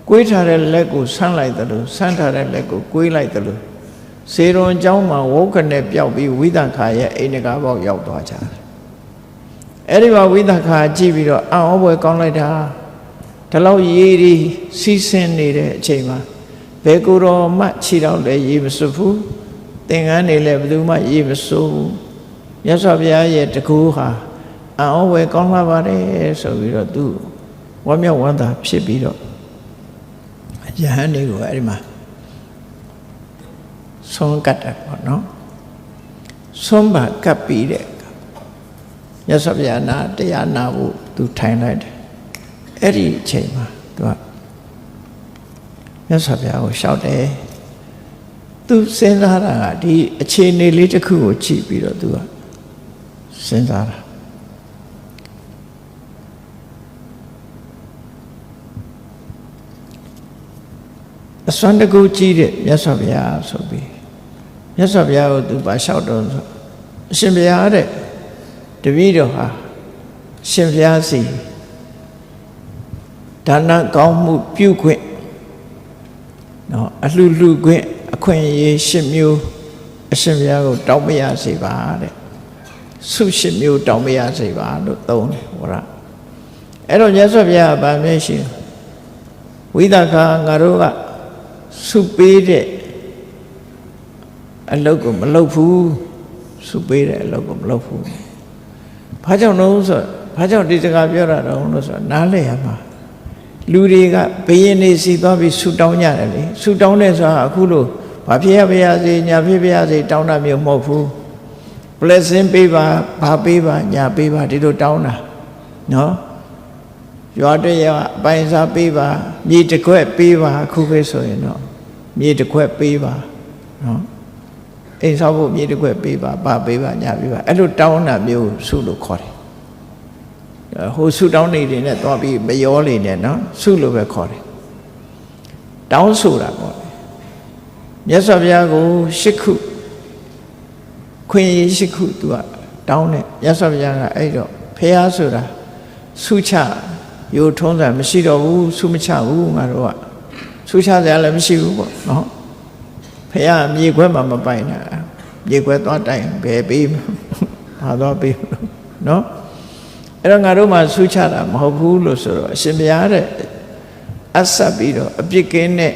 ကွေးထားတဲ့လက်ကိုဆန်းလိုက်တယ်လို့ဆန်းထားတဲ့လက်ကိုကွေးလိုက်တယ်လို့စေရွန်ကျောင်းမှာဝုတ်ခနဲ့ပျောက်ပြီးဝိသခာရဲ့အိမ်တကားပေါက်ရောက်သွားကြတယ်အဲ့ဒီမှာဝိသခာကြည့်ပြီးတော့အံ့ဩဖွယ်ကောင်းလိုက်တာဒီလောက်ရေဒီစီးဆင်းနေတဲ့အချိန်မှာဘယ်ကိုယ်တော်မှခြေတော့လည်းရေမစွတ်ဘူးသင်္ကန်းနေလည်းဘယ်သူမှရေမစွတ်ဘူးမြတ်စွာဘုရားရဲ့တကူဟာအံ့ဩဖွယ်ကောင်းလာပါတယ်ဆိုပြီးတော့သူဝမ်းမြောက်ဝမ်းသာဖြစ်ပြီးတော့ယဟန်တွေကိုအဲ့ဒီမှာဆုံးကတ်တယ်ပေါ့နော်ဆုံးပါကပ်ပြီးတဲ့မြတ်စွာဘုရားနာတရားနာဖို့သူထိုင်လိုက်တယ်အဲ့ဒီအချိန်မှာသူကမြတ်စွာဘုရားကိုလျှောက်တယ်သူစဉ်းစားတာကဒီအခြေအနေလေးတစ်ခုကိုကြည့်ပြီးတော့သူကစဉ်းစားတာအစွမ်းတကူကြီးတဲ့မြတ်စွာဘုရားဆိုပြီးမြတ်စွာဘုရားကိုသူပါလျှောက်တော့အရှင်ဘုရားတဲ့ တပည့်တော်ဟာရှင်ဘုရားစီဒါနကောင်းမှုပြုခွင့်နော်အလှလှခွင့်အခွင့်အရေး10မျိုးအရှင်ဘုရားကိုတောင်းမရစေပါတဲ့ဆု10မျိုးတောင်းမရစေပါလို့သုံးတယ်ဟောရအဲ့တော့မြတ်စွာဘုရားဗာမျက်ရှိဝိသခာငါတို့ကဆုပေးတဲ့အလုပ်ကိုမလုပ်ဘူးဆုပေးတဲ့အလုပ်ကိုမလုပ်ဘူးဘာကြောင့်လို့ဆိုဘာကြောင့်ဒီစကားပြောတာတော့လို့ဆိုနားလည်ရမှာလူတွေကဘယင်းနေစီသွားပြီးဆုတောင်းကြတယ်လေဆုတောင်းတဲ့ဆိုတာအခုလို့ဘာဖြစ်ရပါရစေညာဖြစ်ပါရစေတောင်းတာမျိုးမဟုတ်ဘူး blessing ပေးပါဘာပေးပါညာပေးပါဒီလိုတောင်းတာနော်ရွာတရအပိုင်စားပေးပါမြေတစ်ခွက်ပေးပါအခုခေတ်ဆိုရင်တော့မြေတစ်ခွက်ပေးပါနော်အိမ်ဆောက်ဖို့မြေတစ်ခွက်ပေးပါဘာပေးပါညာပေးပါအဲ့လိုတောင်းတာမျိုးဆုလို့ခေါ်တယ်ဟိုဆုတောင်းနေတယ်နဲ့သွားပြီးမရောလေနဲ့နော်ဆုလို့ပဲခေါ်တယ်တောင်းဆိုတာပေါ့မြတ်စွာဘုရားကို8ခုခွင့်ရ8ခုသူကတောင်းတယ်မြတ်စွာဘုရားကအဲ့တော့ဖះဆိုတာဆုချရိုထုံးစံမရှိတော့ဘူးဆုမချဘူးငါတို့ကဆုချစရာလည်းမရှိဘူးပေါ့နော်ဖះမြေခွဲမှာမပိုင်တာမြေခွဲသွားတိုင်ဘယ်ပေးဘာသွားပေးနော်အဲ့တော့ငါတို့မှဆုချတာမဟုတ်ဘူးလို့ဆိုတော့အရှင်ဘုရားတဲ့အဆက်ပြီးတော့အပြစ်ကင်းတဲ့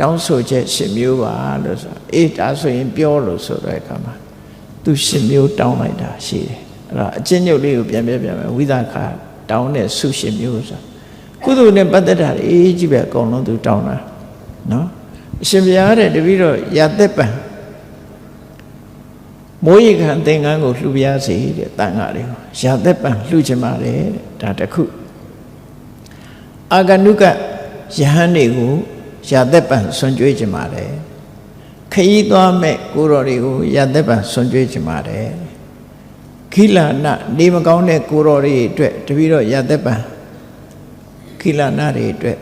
တောင်းဆိုချက်10မျိုးပါလို့ဆိုအေးဒါဆိုရင်ပြောလို့ဆိုတဲ့အခါမှာသူ10မျိုးတောင်းလိုက်တာရှိတယ်အဲ့တော့အချင်းညုတ်လေးကိုပြန်မယ်ဝိသခာတောင်းတဲ့ဆု10မျိုးဆိုကုသိုလ်နဲ့ပတ်သက်တာအေးကြီးပဲအကုန်လုံးသူတောင်းတာနော်အရှင်ဘုရားတဲ့တပည့်တော့ရသက်ပံမိုးရိခံသင်္ကန်းကိုလှူပြစေတဲ့တန်ခါလေးကိုရာသက်ပံလှူချင်ပါတယ်တဲ့ဒါတစ်ခုအာဂနုကယဟန်တွေကိုရာသက်ပံဆွံ့ကြွေးချင်ပါတယ်ခရီးသွားမဲ့ကိုတော်တွေကိုရာသက်ပံဆွံ့ကြွေးချင်ပါတယ်ခိလနာနေမကောင်းတဲ့ကိုတော်တွေအတွက်တပည့်တော့ရာသက်ပံခိလနာတွေအတွက်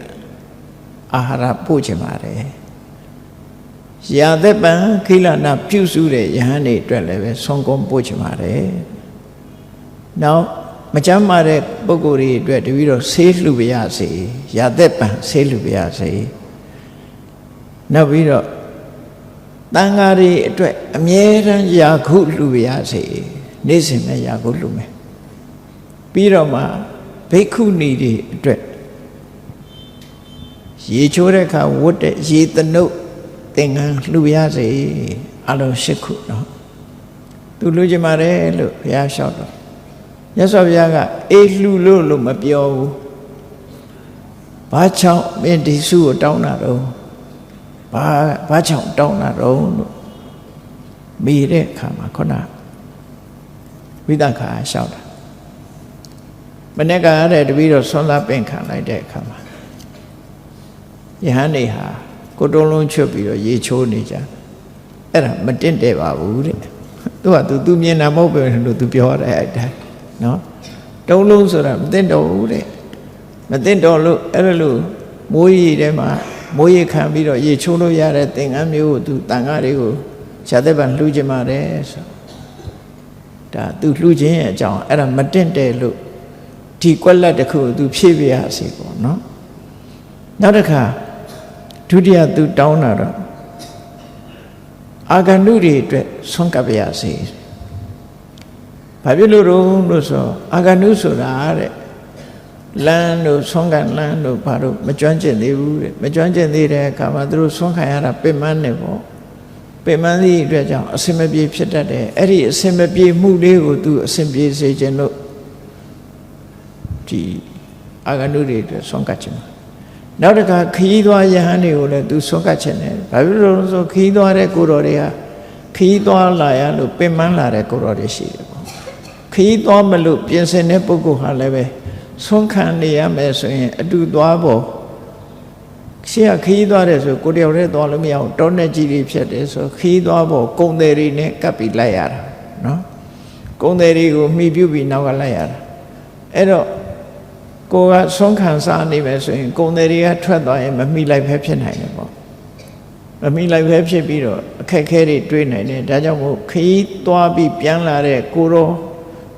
အာဟာရပို့ချင်ပါတယ်ရာသက်ပံခိလနာပြုစုတဲ့ယဟန်တွေအတွက်လည်းပဲဆုံးကုန်းပို့ချင်ပါတယ်နောက်မချမ်းမာတဲ့ပုဂ္ဂိုလ်တွေအတွက်တပည့်တော့ဆေးလှူပါရစေရာသက်ပံဆေးလှူပါရစေနောက်ပြီးတော့တန်ဃာတွေအတွက်အမြဲတမ်းယာခုလှူပါရစေနေ့စဉ်နဲ့ယာခုလှူမယ်ပြီးတော့မှဘိက္ခုနီတွေအတွက်ရေချိုးတဲ့အခါဝတ်တဲ့ရေတနုတ်သင်္ကန်းလှူရစေအလုံး8ခုနော်သူလှူချင်ပါတယ်လို့ဘုရားလျှောက်တော့မြတ်စွာဘုရားကအေးလှူလို့မပြောဘူးဘာကြောင့်မင်းဒီစုကိုတောင်းတာတော့ဘာကြောင့်တောင်းတာတော့လို့မေးတဲ့အခါမှာခုနဝိသခာလျှောက်တာမနေ့ကတဲ့တပည့်တော်ဆွမ်းသားပင်ခံလိုက်တဲ့အခါမှာယဟန်နေဟာကိုတုံးလုံးချွတ်ပြီးတော့ရေချိုးနေကြအဲ့ဒါမတင့်တယ်ပါဘူးတဲ့သူမြင်တာမဟုတ်ပဲလို့သူပြောတယ်အဲ့ဒါနော်တုံးလုံးဆိုတာမတင့်တော်ဘူးတဲ့မတင့်တော်လို့အဲ့လိုမိုးရီထဲမှာမိုးရီခံပြီးတော့ရေချိုးလို့ရတဲ့သင်္ကန်းမျိုးကိုသူတန်ခါတွေကိုရှားသက်ပံလှူချင်ပါတယ်ဆိုဒါသူလှူခြင်းရဲ့အကြောင်းအဲ့ဒါမတင့်တယ်လို့ဒီကွက်လက်တစ်ခုသူဖြည့်ပြရစီပေါ့နော်နောက်တစ်ခါဒုတိယသူတောင်းတာတော့အာဂန္တုတွေအတွက်ဆွမ်းကပ်ပါရစေဘာဖြစ်လို့လို့ဆိုအာဂန္တုဆိုတာတဲ့လမ်းတို့ဆွမ်းကန်လမ်းတို့ဘာလို့မကျွမ်းကျင်သေးဘူးတဲ့မကျွမ်းကျင်သေးတဲ့အခါမှာသူတို့ဆွမ်းခံရတာပင်မနေပေါ့ပင်မသည့်အတွက်ကြောင့်အစင်မပြေဖြစ်တတ်တယ်အဲ့ဒီအစင်မပြေမှုလေးကိုသူအစင်ပြေစေခြင်းလို့ဒီအာဂန္တုတွေအတွက်ဆွမ်းကပ်ခြင်းနောက်တစ်ခါခရီးသွားယဟန်တွေကိုလည်းသူဆွမ်းကပ်ခြင်းတယ်ဘာဖြစ်လို့လဲဆိုခရီးသွားတဲ့ကိုတော်တွေဟာခရီးသွားလာရလို့ပင်မလာတဲ့ကိုတော်တွေရှိတယ်ပေါ့ခရီးသွားမလို့ပြင်ဆင်တဲ့ပုဂ္ဂိုလ်ဟာလည်းပဲဆွမ်းခံနေရမယ်ဆိုရင်အတူသွားဖို့ရှေ့ကခရီးသွားတယ်ဆိုကိုတယောက်တည်းသွားလို့မရအောင်တောနဲ့ကြီးတွေဖြစ်တယ်ဆိုခရီးသွားဖို့ကုံတယ်တွေနဲ့ကပ်ပြီးလိုက်ရတာနော်ကုံတယ်တွေကိုမှီပြုပြီးနောက်ကလိုက်ရတာအဲ့တော့ကိုကဆွမ်းခံစားနေမယ်ဆိုရင်ကုံတယ်တွေကထွက်သွားရင်မမိလိုက်ပဲဖြစ်နိုင်တယ်ပေါ့မမိလိုက်ပဲဖြစ်ပြီးတော့အခက်အခဲတွေတွေးနိုင်တယ်ဒါကြောင့်မို့ခရီးသွားပြီးပြန်လာတဲ့ကိုရော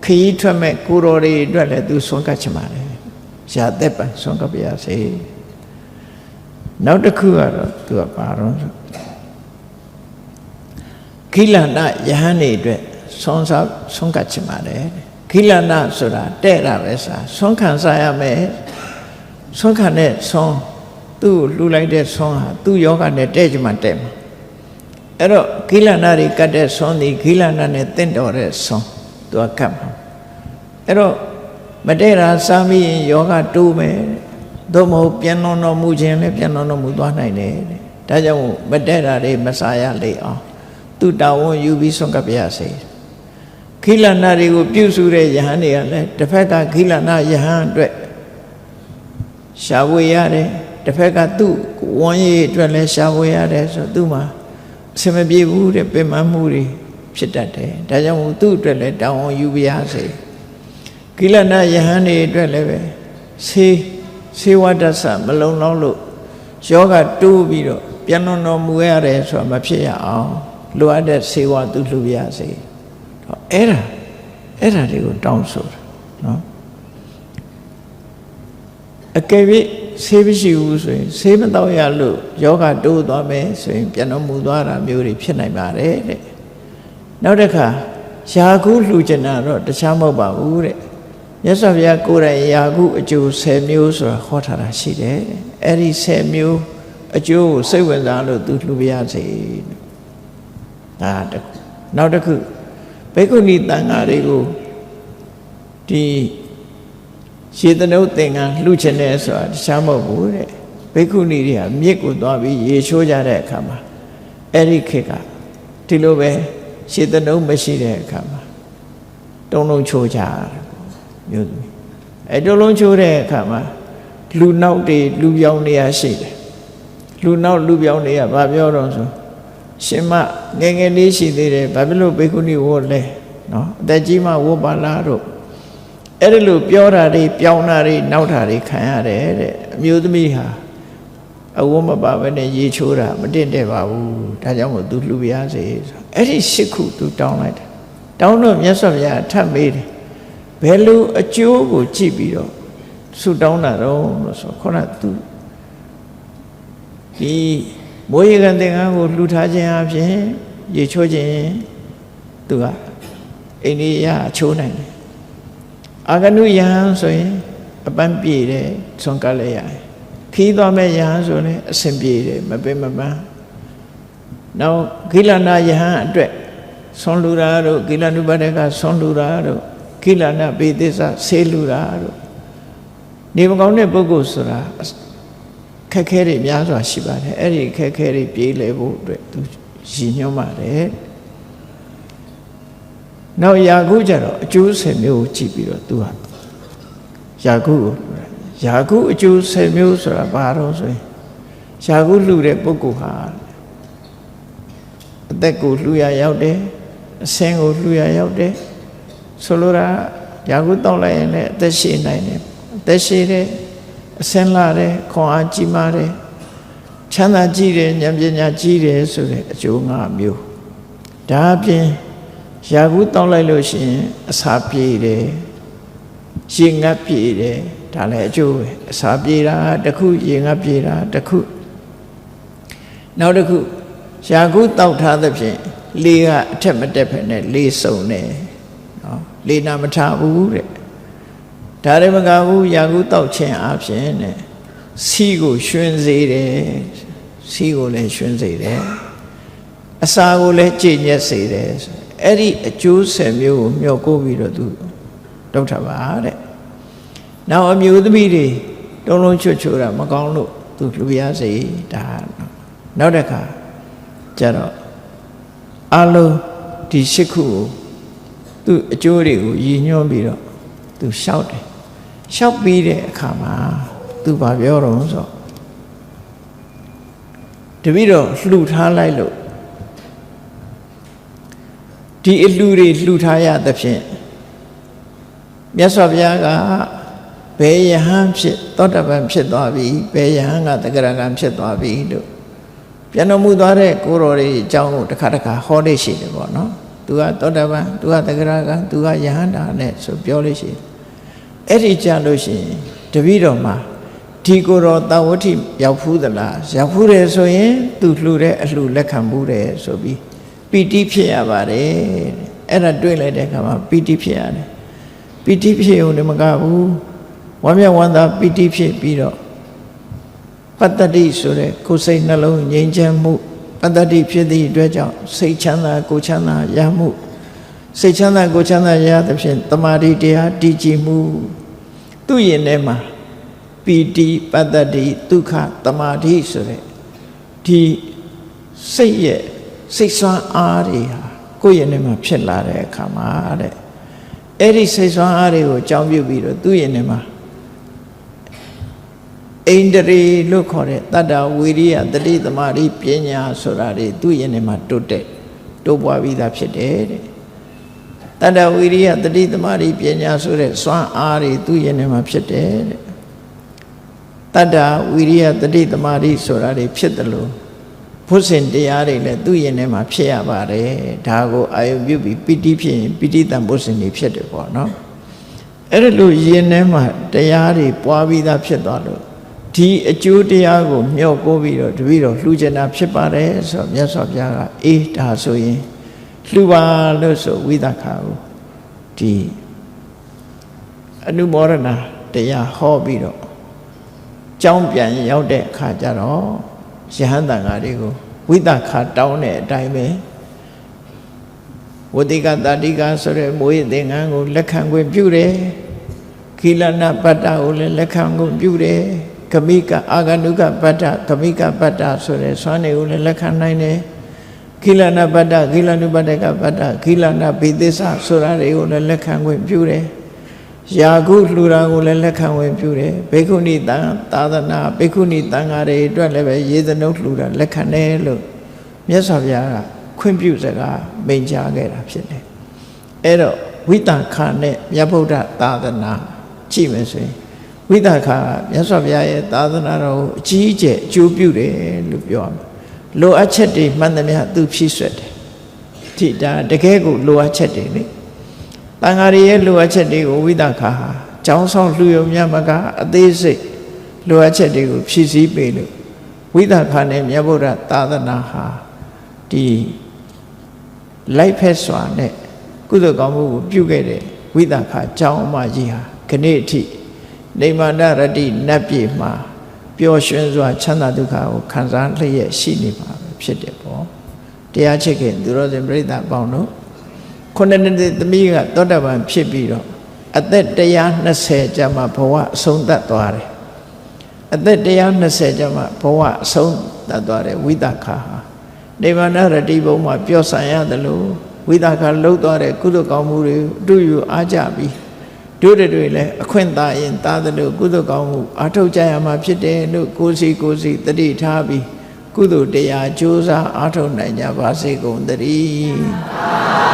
ခရီးထွက်မဲ့ကိုတော်တွေအတွက်လည်းသူဆွမ်းကပ်ချင်ပါတယ်ရာသက်ပံဆွမ်းကပ်ပါရစေနောက်တစ်ခုကတော့သူကပါတော့ခိလန္တယဟန်နေအတွက်ဆွမ်းကပ်ချင်ပါတယ်ခိလန္တဆိုတာတဲ့တာပဲစာဆွမ်းခံစားရမယ်ဆွမ်းခံတဲ့ဆွမ်းသူ့ကိုလှူလိုက်တဲ့ဆွမ်းဟာသူ့ယောဂနဲ့တဲ့ချင်မှတဲ့မှာအဲ့တော့ခိလန္တတွေကတ်တဲ့ဆွမ်းဒီခိလန္တနဲ့တင့်တော်တဲ့ဆွမ်းသူကကတ်မှာအဲ့တော့မတဲ့တာစားမိရင်ယောဂတိုးမယ်သို့မဟုတ်ပြန်တော်မူခြင်းလည်းပြန်တော်မူသွားနိုင်တယ်ဒါကြောင့်မတဲ့တာတွေမစားရလေအောင်သူတာဝန်ယူပြီးဆွမ်းကပ်ပါရစေခိလန္တတွေကိုပြုစုတဲ့ယဟန်တွေကလည်းတစ်ဖက်ကခိလန္တယဟန်အတွက်ရှားဝေရတယ်တစ်ဖက်ကသူ့ဝန်းရည်အတွက်လည်းရှားဝေရတယ်ဆိုသူ့မှာအစမပြေဘူးတဲ့ပင်မမှုတွေဖြစ်တတ်တယ်ဒါကြောင့်သူ့အတွက်လည်းတာဝန်ယူပါရစေကိလနာယဟန်တွေအတွက်လည်းပဲဆေဝတ္တဆမလုံလောက်လို့ယောဂတိုးပြီးတော့ပြန်တော်မူရတယ်ဆိုတာမဖြစ်ရအောင်လိုအပ်တဲ့ဆေဝသူလှူပါရစေအဲ့ဒါတွေကိုတောင်းဆိုတာနော်အကယ်၍ဆေးမရှိဘူးဆိုရင်ဆေးမတော့ရလို့ယောဂတိုးသွားမယ်ဆိုရင်ပြန်တော်မူသွားတာမျိုးတွေဖြစ်နိုင်ပါတယ်တဲ့နောက်တစ်ခါယာကုလှူကျင်တာတော့တခြားမဟုတ်ပါဘူးတဲ့မြတ်စွာဘုရားကိုယ်တိုင်ယာကုအကျိုး10မျိုးဆိုတာဟောထားတာရှိတယ်အဲ့ဒီ10မျိုးအကျိုးကိုစိတ်ဝင်စားလို့သူလှူပါရစေဒါတခုနောက်တစ်ခုဘိက္ခုနီတန်ဃာတွေကိုဒီရေတနုသင်္ကန်းလှူချင်တယ်ဆိုတာတခြားမဟုတ်ဘူးတဲ့ဘိက္ခုနီတွေကမြစ်ကိုသွားပြီးရေချိုးကြတဲ့အခါမှာအဲ့ဒီခေတ်ကဒီလိုပဲရေတနုမရှိတဲ့အခါမှာတုံးလုံးချိုးကြတယ်မျိုးသမီးအဲ့တုံးလုံးချိုးတဲ့အခါမှာလူနောက်တွေလူပြောင်းနေရရှိတယ်လူနောက်လူပြောင်းနေရဘာပြောတော့ဆိုရှင်မငယ်ငယ်လေးရှိသေးတယ်ဘာဖြစ်လို့ဘိက္ခုနီဝတ်လဲနော်အသက်ကြီးမှဝတ်ပါလားတော့အဲ့ဒီလိုပြောတာတွေပြောင်းတာတွေနောက်တာတွေခံရတယ်တဲ့အမျိုးသမီးဟာအဝတ်မပါဘဲနဲ့ရေချိုးတာမတင့်တဲ့ပါဘူးဒါကြောင့်မို့သူလှူပါရစေဆိုအဲ့ဒီရှစ်ခုသူတောင်းလိုက်တယ်တောင်းတော့မြတ်စွာဘုရားထပ်မေးတယ်ဘယ်လိုအကျိုးကိုကြည့်ပြီးတော့ဆုတောင်းတာတော့လို့ဆိုခေါင်းကသူဒီမိုးရေကန်သင်္ကန်းကိုလှူထားခြင်းအပြင်ရေချိုးခြင်းသူကအိန္ဒိယချိုးနိုင်တယ်အာဂနုယဟန်ဆိုရင်အပန်းပြေတယ်ဆွမ်းကပ်လိုက်ရတယ်ခီးသွားမဲ့ယဟန်ဆိုရင်အဆင်ပြေတယ်မပင်မပန်းနောက်ကိလနာယဟန်အတွက်ဆွမ်းလူတာတို့ကိလနုပဒကဆွမ်းလူတာတို့ကိလနာပေသစ္စဆေးလူတာတို့နေမကောင်းတဲ့ပုဂ္ဂိုလ်ဆိုတာခက်ခဲတွေများစွာရှိပါတယ်အဲ့ဒီခက်ခဲတွေပြေးလဲဖို့အတွက်သူရည်ညွှန်းပါတယ်နောက်ယာကုကြတော့အကျိုး10မျိုးကိုကြည့်ပြီးတော့သူဟာယာကုကိုယာကုအကျိုး10မျိုးဆိုတာဘာတော့ဆိုရင်ယာကုလှူတဲ့ပုဂ္ဂိုလ်ဟာအသက်ကိုလှူရရောက်တယ်အဆင်းကိုလှူရရောက်တယ်ဆိုလိုတာယာကုတောက်လိုက်ရင်လည်းအသက်ရှည်နိုင်တယ်အသက်ရှည်တယ်အဆင်းလာတယ်ခွန်အားကြီးမားတယ်ချမ်းသာကြီးတယ်ဉာဏ်ပညာကြီးတယ်ဆိုတဲ့အကျိုး5မျိုးဒါအပြင်ယာကုတောက်လိုက်လို့ရှိရင်အစာပြေတယ်ရေငတ်ပြေတယ်ဒါလည်းအကျိုးပဲအစာပြေတာတစ်ခုရေငတ်ပြေတာတစ်ခုနောက်တစ်ခုယာကုတောက်ထားသဖြင့်လေကအထက်မတက်ဖက်နဲ့လေစုံတယ်နော်လေနာမထဘူးတဲ့ဒါလည်းမကဘူးယာကုတောက်ခြင်းအပြင်နဲ့စီးကိုရွှင်စေတယ်စီးကိုလည်းရွှင်စေတယ်အစာကိုလည်းကြည်ညက်စေတယ်အဲ့ဒီအကျိုး10မျိုးကိုမျှော်ကိုပြီးတော့သူတောက်ထားပါတဲ့နောက်အမျိုးသမီးတွေတုံးလုံးချွတ်ချွတ်တာမကောင်းလို့သူလှူရစေဒါနောက်တစ်ခါကျတော့အလုံးဒီရှစ်ခုကိုသူအကျိုးတွေကိုရည်ညွှန်းပြီးတော့သူလျှောက်တယ်လျှောက်ပြီးတဲ့အခါမှာသူဘာပြောတော့ဆိုတပည့်တော်လှူထားလိုက်လို့ဒီအလှူတွေလှူထားရသဖြင့်မြတ်စွာဘုရားကဘယ်ယဟန်ဖြစ်သောတပန်ဖြစ်သွားပြီဘယ်ယဟန်ကတဂရကံဖြစ်သွားပြီလို့ပြန်တော်မူသွားတဲ့ကိုယ်တော်တွေအကြောင်းကိုတစ်ခါဟောနေရှိတယ်ပေါ့နော် သူကသောတာပန်သူကသဂရကသူကယဟန္တာနဲ့ဆိုပြောလို့ရှိရင်အဲ့ဒီကြလို့ရှိရင်တပည့်တော်မှာဒီကိုယ်တော်တာဝဋ္ဌိရောက်ဖူးသလားရောက်ဖူးတယ်ဆိုရင်သူလှူတဲ့အလှူလက်ခံမှုတယ်ဆိုပြီးပီတိဖြစ်ရပါတယ်အဲ့ဒါတွေ့လိုက်တဲ့အခါမှာပီတိဖြစ်ရတယ်ပီတိဖြစ်ုံနဲ့မကဘူးဝမ်းမြောက်ဝမ်းသာပီတိဖြစ်ပြီးတော့ပတ္တတိဆိုတဲ့ကိုယ်စိတ်နှလုံးငြိမ်းချမ်းမှုပတ္တတိဖြစ်သည့်အတွက်ကြောင့်စိတ်ချမ်းသာကိုယ်ချမ်းသာရမှုစိတ်ချမ်းသာကိုယ်ချမ်းသာရသဖြင့်တမာတိတရားတည်ကြည်မှုသူ့ရင်ထဲမှာပီတိပတ္တတိဒုက္ခတမာတိဆိုတဲ့ဒီစိတ်ရဲ့စိတ်ဆွမ်းအားတွေဟာကိုယ့်ရင်ထဲမှာဖြစ်လာတဲ့အခါမှာတဲ့အဲ့ဒီစိတ်ဆွမ်းအားတွေကိုအကြောင်းပြုပြီးတော့သူ့ရင်ထဲမှာဣန္ဒြေလို့ခေါ်တဲ့တတ္တဝိရိယတတိသမารိပညာဆိုတာတွေသူ့ရင်ထဲမှာတိုးတက်တိုးပွားပြီးသားဖြစ်တယ်တဲ့တတ္တဝိရိယတတိသမารိပညာဆိုတဲ့စွမ်းအားတွေသူ့ရင်ထဲမှာဖြစ်တယ်တဲ့တတ္တဝိရိယတတိသမารိဆိုတာတွေဖြစ်တယ်လို့ဘုဇင်တရားတွေလည်းသူ့ရင်ထဲမှာဖြစ်ရပါတယ်ဒါကိုအာယုပြုပြီးပိဋိဖြစ်ရင်ပိဋိတံဘုဇင်တွေဖြစ်တယ်ပေါ့နော်အဲ့ဒါလို့ရင်ထဲမှာတရားတွေပွားပြီးသားဖြစ်သွားလို့ဒီအကျိုးတရားကိုမျှော်ကိုပြီးတော့တပည့်တော်လှူကျင်တာဖြစ်ပါတယ်ဆိုတော့မြတ်စွာဘုရားကအေးဒါဆိုရင်လှူပါလို့ဆိုဝိသခာကိုဒီအနုမောဒနာတရားဟောပြီးတော့ကြောင်းပြန်ရောက်တဲ့အခါကျတော့ယဟန်တန်ဃာတွေကိုဝိသခာတောင်းတဲ့အတိုင်းပဲဝတိကတာတိကဆိုတဲ့မွေးသင်္ကန်းကိုလက်ခံခွင့်ပြုတယ်ခိလနာပတ္တကိုလည်းလက်ခံခွင့်ပြုတယ်ဂမိကအာဂနုကပတ္တဂမိကပတ္တဆိုတဲ့စွမ်းတွေကိုလည်းလက်ခံနိုင်တယ်ခိလနာပတ္တခိလနုပတ္တကပတ္တခိလနာဘိသစ္စဆိုတာတွေကိုလည်းလက်ခံခွင့်ပြုတယ်ယာကုလှူတာကိုလည်းလက်ခံခွင့်ပြုတယ်ဘေကုဏိတံသာသနာဘေကုဏိတံဃာတွေအတွက်လည်းပဲရေသနုလှူတာလက်ခံတယ်လို့မြတ်စွာဘုရားကခွင့်ပြုစကားမိန့်ကြားခဲ့တာဖြစ်တယ်အဲ့တော့ဝိတ္တခာနဲ့မြတ်ဗုဒ္ဓသာသနာကြည့်မယ်ဆိုရင်ဝိသခာမြတ်စွာဘုရားရဲ့သာသနာတော်ကိုအကြီးအကျယ်အကျိုးပြုတယ်လို့ပြောရမယ်လိုအပ်ချက်တွေမှန်သမျှသူဖြည့်ဆွတ်တယ်ဒီဒါတကယ်ကိုလိုအပ်ချက်တွေလေတန်ဃာတွေရဲ့လိုအပ်ချက်တွေကိုဝိသခာဟာကျောင်းဆောင်လှူရုံမြတ်မကအသေးစိတ်လိုအပ်ချက်တွေကိုဖြည့်ဆည်းပေးလို့ဝိသခာနဲ့မြတ်ဗုဒ္ဓသာသနာဟာဒီလိုက်ဖက်စွာနဲ့ကုသိုလ်ကောင်းမှုကိုပြုခဲ့တဲ့ဝိသခာကျောင်းအမကြီးဟာခဏအထိနေမန္တရတိနတ်ပြည်မှာပျော်ရွှင်စွာချမ်းသာဒုက္ခကိုခံစားလျက်ရှိနေပါပဲဖြစ်တယ်ပေါ့တရားချစ်ခင်သူတော်စင်ပြိဿအပေါင်းတို့ခုနှစ်နှစ်သမီးကသောတာပန်ဖြစ်ပြီးတော့အသက်120ကျမှဘဝအဆုံးသတ်သွားတယ်အသက်120ကျမှဘဝအဆုံးသတ်သွားတယ်ဝိသခာဟာနေမန္တရတိဘုံမှာပျော်ဆိုင်ရတယ်လို့ဝိသခာလှုပ်သွားတဲ့ကုသိုလ်ကောင်းမှုတွေအတူယူအားကြပြီးတို့တွေလည်းအခွင့်သာရင်သာသလိုကုသိုလ်ကောင်းမှုအားထုတ်ကြရမှာဖြစ်တယ်လို့ကိုယ်စီတတိထားပြီးကုသိုလ်တရားကြိုးစားအားထုတ်နိုင်ကြပါစေကုန်သတည်း